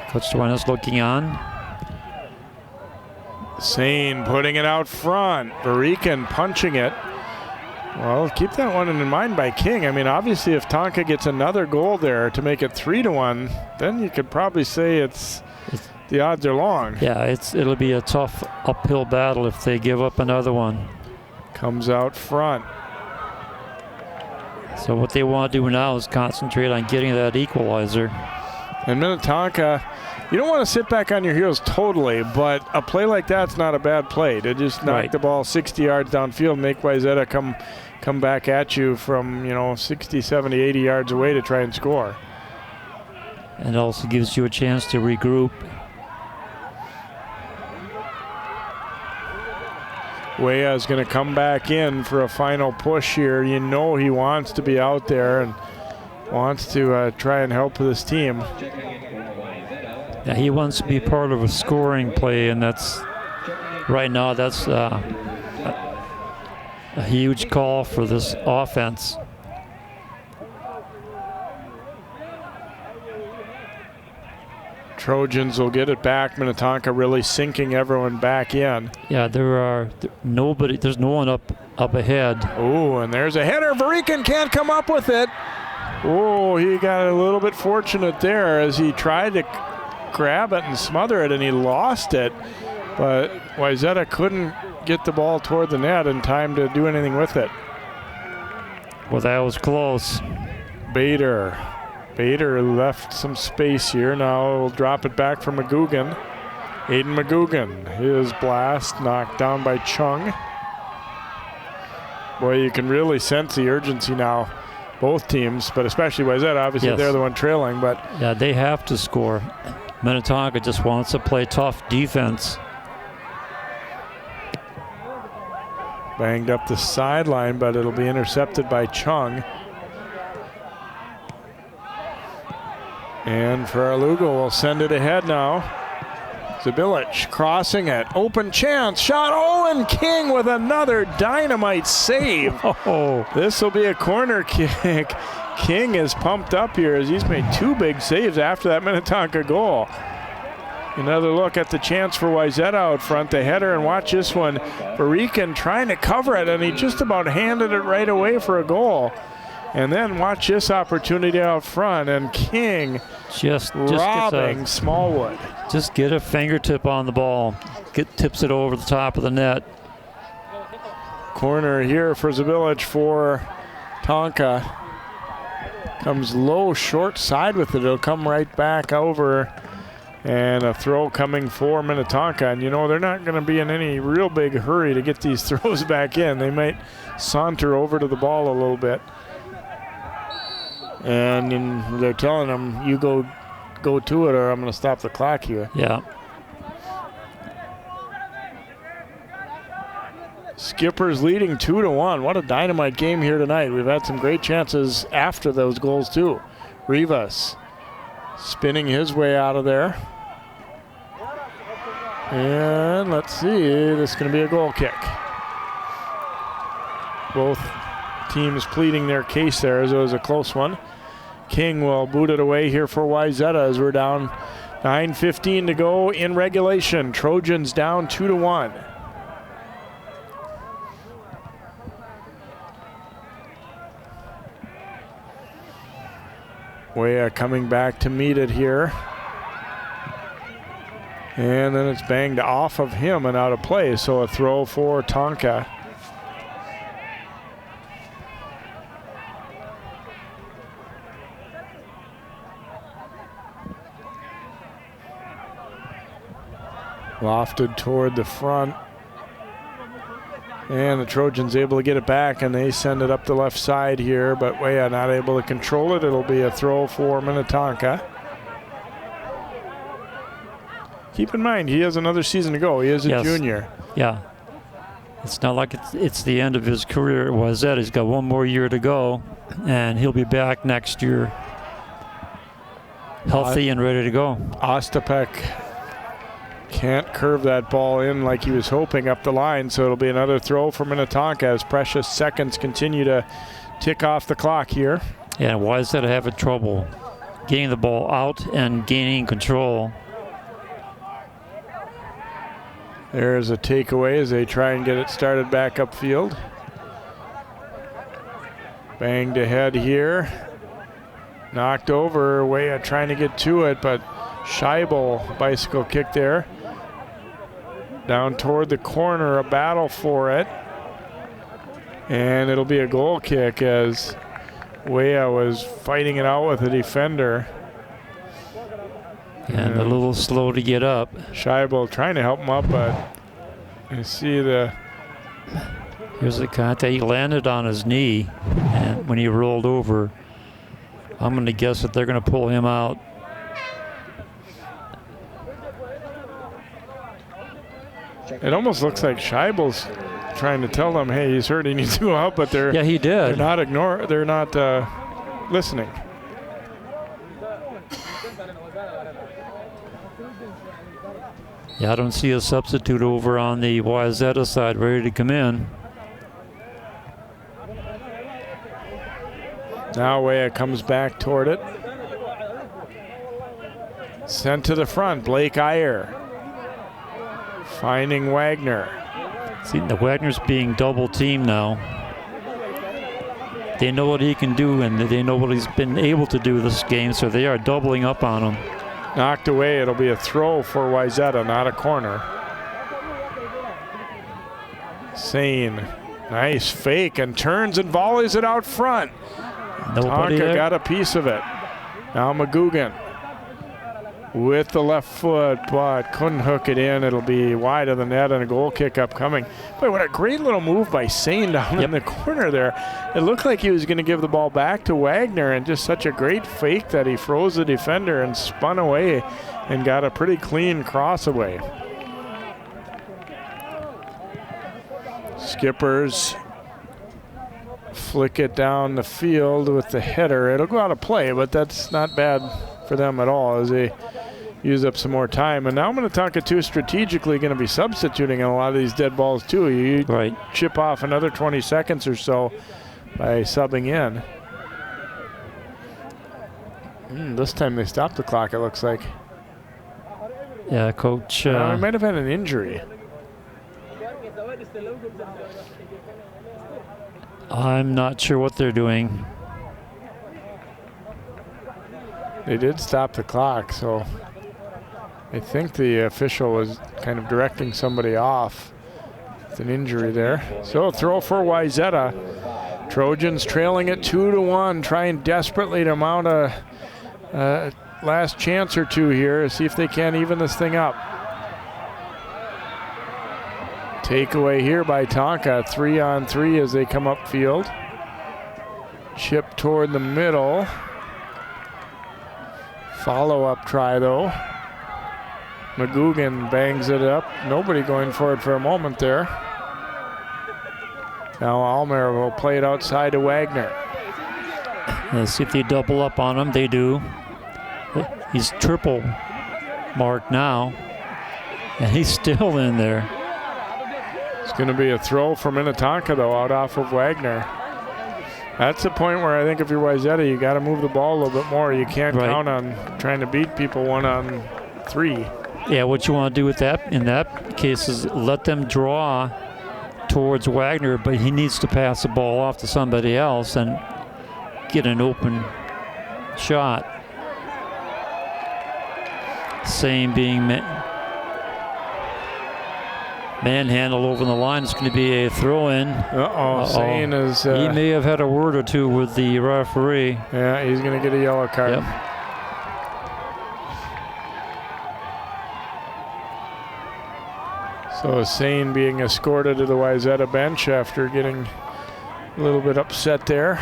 Coach Duenas looking on. Sane putting it out front. Barikan punching it. Well, keep that one in mind by King. I mean, obviously, if Tonka gets another goal there to make it 3-1, then you could probably say the odds are long. Yeah, it'll be a tough uphill battle if they give up another one. Comes out front. So what they want to do now is concentrate on getting that equalizer. And Minnetonka, you don't want to sit back on your heels totally, but a play like that's not a bad play. To just knock the ball 60 yards downfield, make Wayzata come back at you from 60, 70, 80 yards away to try and score. And also gives you a chance to regroup. Weah is going to come back in for a final push here. You know he wants to be out there and wants to try and help this team. Yeah, he wants to be part of a scoring play, and that's right now that's a huge call for this offense. Trojans will get it back. Minnetonka really sinking everyone back in. Yeah, there's no one up ahead. Oh, and there's a header. Varikin can't come up with it. Oh, he got a little bit fortunate there as he tried to grab it and smother it, and he lost it. But Wayzata couldn't get the ball toward the net in time to do anything with it. Well, that was close. Bader left some space here. Now we'll drop it back for McGugan. Aiden McGugan. His blast knocked down by Chung. Boy, you can really sense the urgency now. Both teams, but especially Wayzata. Obviously, they're the one trailing. But yeah, they have to score. Minnetonka just wants to play tough defense. Banged up the sideline, but it'll be intercepted by Chung. And Faralugo will send it ahead now. Zabilich crossing it. Open chance. Shot. Owen King with another dynamite save. Oh, this will be a corner kick. King is pumped up here as he's made 2 big saves after that Minnetonka goal. Another look at the chance for Wayzata out front. The header, and watch this one. Varikin trying to cover it, and he just about handed it right away for a goal. And then watch this opportunity out front, and King just robbing Smallwood. Just get a fingertip on the ball. Tips it over the top of the net. Corner here for Zabilich for Tonka. Comes low, short side with it. It'll come right back over. And a throw coming for Minnetonka. And they're not going to be in any real big hurry to get these throws back in. They might saunter over to the ball a little bit. And then they're telling them, you go to it or I'm going to stop the clock here. Yeah. Skipper's leading 2-1. What a dynamite game here tonight. We've had some great chances after those goals too. Rivas spinning his way out of there. And let's see, this is going to be a goal kick. Both teams pleading their case there as it was a close one. King will boot it away here for Wayzata as we're down 9:15 to go in regulation. Trojans down 2-1. Weah coming back to meet it here. And then it's banged off of him and out of play, so a throw for Tonka. Lofted toward the front. And the Trojans able to get it back, and they send it up the left side here, but Weah not able to control it. It'll be a throw for Minnetonka. Keep in mind, he has another season to go. He is a junior. Yeah. It's not like it's the end of his career. It was that. He's got one more year to go, and he'll be back next year healthy and ready to go. Ostapek can't curve that ball in like he was hoping up the line, so it'll be another throw for Minnetonka as precious seconds continue to tick off the clock here. Yeah, why is that having trouble getting the ball out and gaining control? There's a takeaway as they try and get it started back upfield. Banged ahead here. Knocked over, Weah trying to get to it, but Scheibel bicycle kick there. Down toward the corner, a battle for it. And it'll be a goal kick as Weah was fighting it out with the defender. And a little slow to get up. Scheibel trying to help him up, but you see the... Here's the contact. He landed on his knee, and when he rolled over, I'm going to guess that they're going to pull him out. It almost looks like Scheibel's trying to tell them, hey, he's hurt, he needs to go out, but they're... Yeah, he did. They're not listening. Yeah, I don't see a substitute over on the Wayzata side ready to come in. Now Weah comes back toward it. Sent to the front, Blake Iyer. Finding Wagner. See, the Wagner's being double teamed now. They know what he can do, and they know what he's been able to do this game, so they are doubling up on him. Knocked away. It'll be a throw for Wayzata, not a corner. Sane, nice fake, and turns and volleys it out front. Tonka got a piece of it. Now McGugan with the left foot, but couldn't hook it in. It'll be wide of the net and a goal kick upcoming. Boy, what a great little move by Sane down in the corner there. It looked like he was going to give the ball back to Wagner, and just such a great fake that he froze the defender and spun away and got a pretty clean cross away. Skippers flick it down the field with the header. It'll go out of play, but that's not bad for them at all as they use up some more time. And now Minnetonka too strategically going to be substituting on a lot of these dead balls too. You chip off another 20 seconds or so by subbing in. This time they stopped the clock, it looks like. Yeah, Coach. He might have had an injury. I'm not sure what they're doing. They did stop the clock, so I think the official was kind of directing somebody off with an injury there. So throw for Wayzata. Trojans trailing it 2-1, trying desperately to mount a last chance or two here, see if they can even this thing up. Takeaway here by Tonka, 3-on-3 as they come upfield. Chip toward the middle. Follow-up try though. McGugan bangs it up. Nobody going for it for a moment there. Now Almer will play it outside to Wagner. Let's see if they double up on him. They do. He's triple marked now, and he's still in there. It's going to be a throw for Minnetonka though, out off of Wagner. That's the point where I think if you're Wayzata, you got to move the ball a little bit more. You can't count on trying to beat people 1-on-3. Yeah, what you want to do with that in that case is let them draw towards Wagner, but he needs to pass the ball off to somebody else and get an open shot. Same being manhandled over the line. It's going to be a throw-in. Sane is... he may have had a word or two with the referee. Yeah, he's going to get a yellow card. Yep. So Sane being escorted to the Wayzata bench after getting a little bit upset there.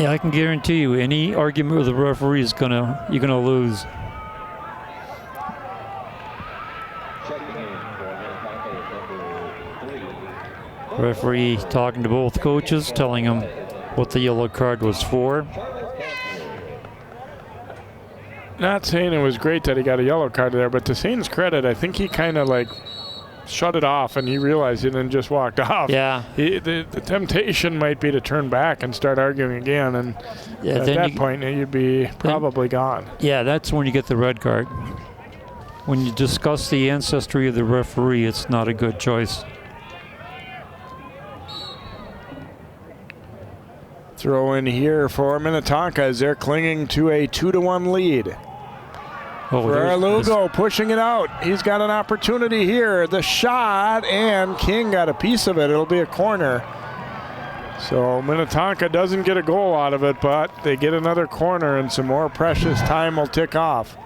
Yeah, I can guarantee you, any argument with the referee is you're gonna lose. Referee talking to both coaches, telling them what the yellow card was for. Not saying it was great that he got a yellow card there, but to Sane's credit, I think he kind of like shut it off and he realized it and just walked off. Yeah. The temptation might be to turn back and start arguing again, and at that point you'd be probably gone. Yeah, that's when you get the red card. When you discuss the ancestry of the referee, it's not a good choice. Throw in here for Minnetonka as they're clinging to a 2-1 lead. Lugo pushing it out. He's got an opportunity here. The shot, and King got a piece of it. It'll be a corner. So Minnetonka doesn't get a goal out of it, but they get another corner, and some more precious time will tick off.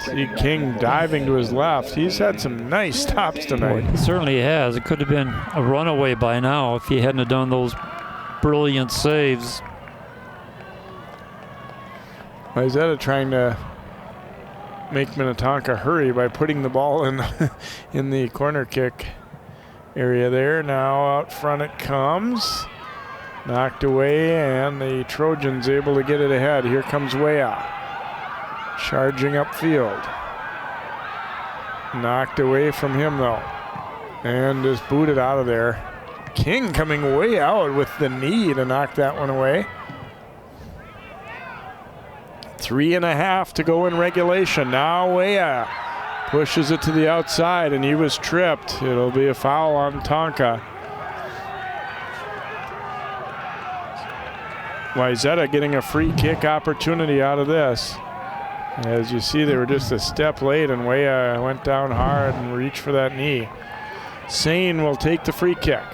See King diving to his left. He's had some nice stops tonight. He certainly has. It could have been a runaway by now if he hadn't have done those brilliant saves. Wayzata trying to make Minnetonka hurry by putting the ball in in the corner kick area there. Now out front it comes. Knocked away, and the Trojans able to get it ahead. Here comes Wea. Charging upfield. Knocked away from him though. And just booted out of there. King coming way out with the knee to knock that one away. 3.5 to go in regulation. Now Wea pushes it to the outside, and he was tripped. It'll be a foul on Tonka. Wayzata getting a free kick opportunity out of this. As you see, they were just a step late, and Wea went down hard and reached for that knee. Sane will take the free kick.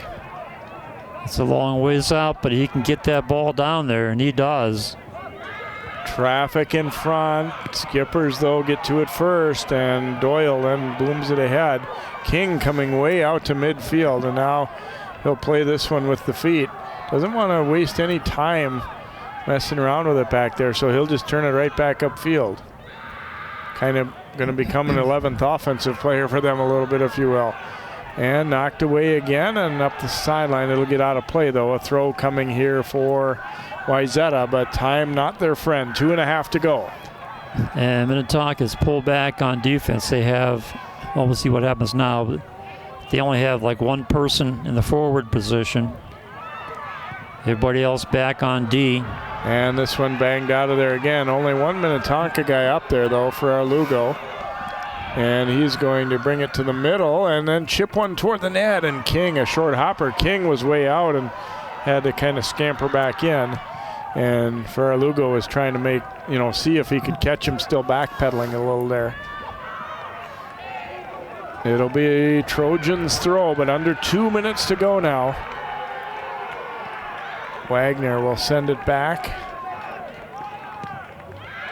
It's a long ways out, but he can get that ball down there, and he does. Traffic in front. Skippers, though, get to it first, and Doyle then booms it ahead. King coming way out to midfield, and now he'll play this one with the feet. Doesn't want to waste any time messing around with it back there, so he'll just turn it right back upfield. Kind of going to become an 11th offensive player for them a little bit, if you will. And knocked away again, and up the sideline. It'll get out of play, though. A throw coming here for Wayzata, but time not their friend. 2.5 to go. And Minnetonka's pulled back on defense. They have, well, we'll see what happens now, but they only have like one person in the forward position. Everybody else back on D. And this one banged out of there again. Only one Minnetonka guy up there, though, for our Lugo. And he's going to bring it to the middle and then chip one toward the net. And King, a short hopper. King was way out and had to kind of scamper back in. And Lugo was trying to make, see if he could catch him still backpedaling a little there. It'll be Trojans' throw, but under 2 minutes to go now. Wagner will send it back.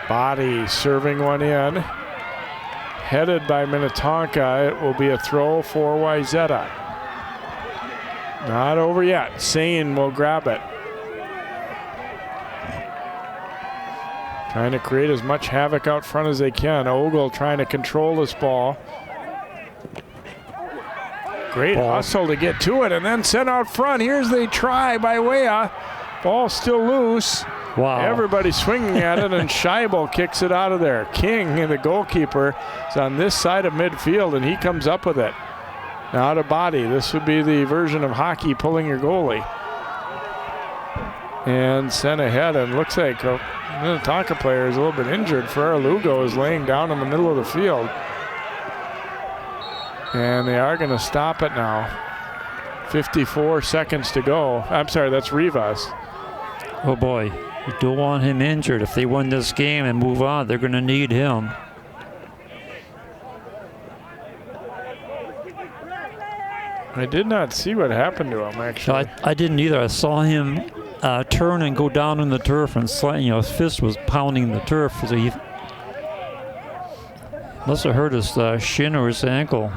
Body serving one in. Headed by Minnetonka. It will be a throw for Wayzata. Not over yet. Sane will grab it. Trying to create as much havoc out front as they can. Vogel trying to control this ball. Great hustle to get to it and then sent out front. Here's the try by Wea. Ball still loose. Wow. Everybody swinging at it, and Scheibel kicks it out of there. King, the goalkeeper, is on this side of midfield, and he comes up with it. Now out of body. This would be the version of hockey, pulling your goalie. And sent ahead, and looks like a Minnetonka player is a little bit injured. Lugo is laying down in the middle of the field. And they are going to stop it now. 54 seconds to go. I'm sorry, that's Rivas. Oh boy, you don't want him injured. If they win this game and move on, they're going to need him. I did not see what happened to him, actually. I didn't either. I saw him turn and go down in the turf, and his fist was pounding the turf. So he must have hurt his shin or his ankle.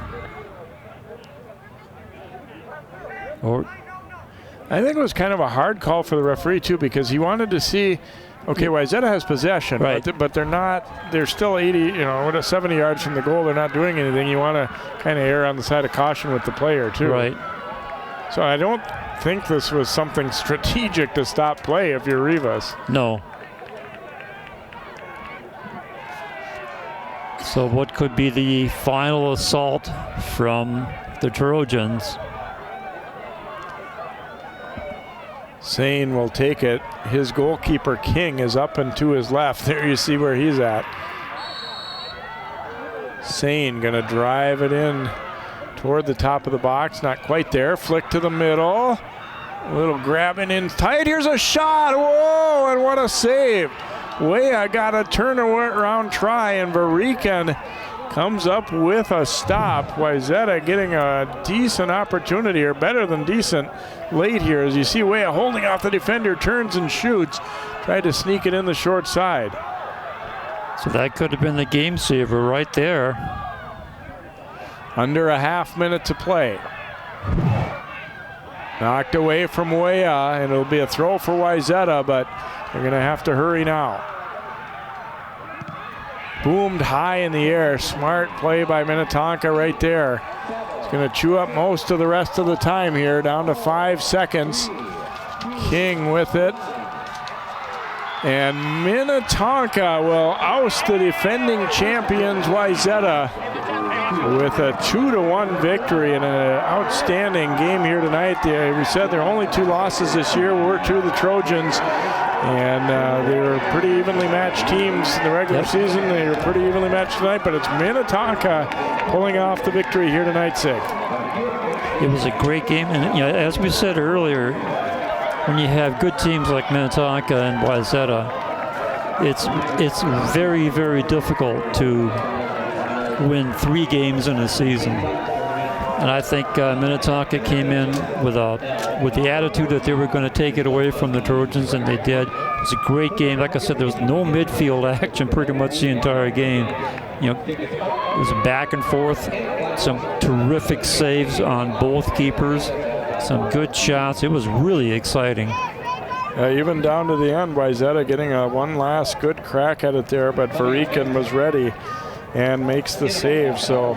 I think it was kind of a hard call for the referee too, because he wanted to see, okay, Wayzata has possession, right, but they're not, they're still 70 yards from the goal. They're not doing anything. You want to kind of err on the side of caution with the player too. Right. So I don't think this was something strategic to stop play if you're Rivas. No. So what could be the final assault from the Trojans? Sane will take it. His goalkeeper, King, is up and to his left. There you see where he's at. Sane going to drive it in toward the top of the box. Not quite there. Flick to the middle. A little grabbing in tight. Here's a shot. Whoa, and what a save. Wea got a turnaround try, and Varican comes up with a stop. Wayzata getting a decent opportunity, or better than decent, late here. As you see Wea holding off the defender, turns and shoots. Tried to sneak it in the short side. So that could have been the game saver right there. Under a half minute to play. Knocked away from Wea, and it'll be a throw for Wayzata, but they're going to have to hurry now. Boomed high in the air. Smart play by Minnetonka right there. He's going to chew up most of the rest of the time here, down to 5 seconds. King with it. And Minnetonka will oust the defending champions Wayzata with a 2-1 victory and an outstanding game here tonight. We said there are only 2 losses this year. We're to the Trojans, and they were pretty evenly matched teams in the regular season. They were pretty evenly matched tonight, but it's Minnetonka pulling off the victory here tonight, Sig. It was a great game, and as we said earlier, when you have good teams like Minnetonka and Wayzata, it's very, very difficult to win 3 games in a season. And I think Minnetonka came in with the attitude that they were going to take it away from the Trojans, and they did. It was a great game. Like I said, there was no midfield action pretty much the entire game. It was back and forth. Some terrific saves on both keepers. Some good shots. It was really exciting. Even down to the end, Wayzata getting one last good crack at it there, but Varican was ready and makes the save. So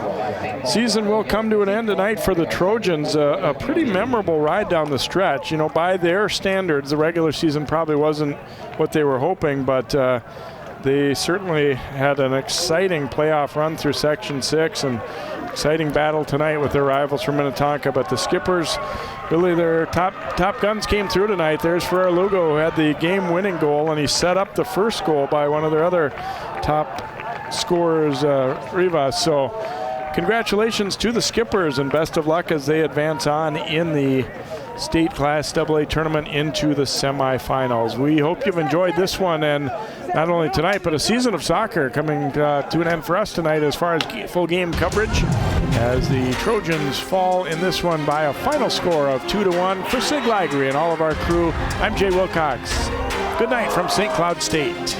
season will come to an end tonight for the Trojans. A pretty memorable ride down the stretch. By their standards, the regular season probably wasn't what they were hoping, but they certainly had an exciting playoff run through Section 6 and exciting battle tonight with their rivals from Minnetonka. But the Skippers, really their top guns came through tonight. There's Ferrer Lugo, who had the game-winning goal, and he set up the first goal by one of their other top scorers, Rivas. So congratulations to the Skippers, and best of luck as they advance on in the State Class AA tournament into the semifinals. We hope you've enjoyed this one, and not only tonight, but a season of soccer coming to an end for us tonight as far as full game coverage, as the Trojans fall in this one by a final score of 2-1 for Sig Liggery and all of our crew. I'm Jay Wilcox. Good night from St. Cloud State.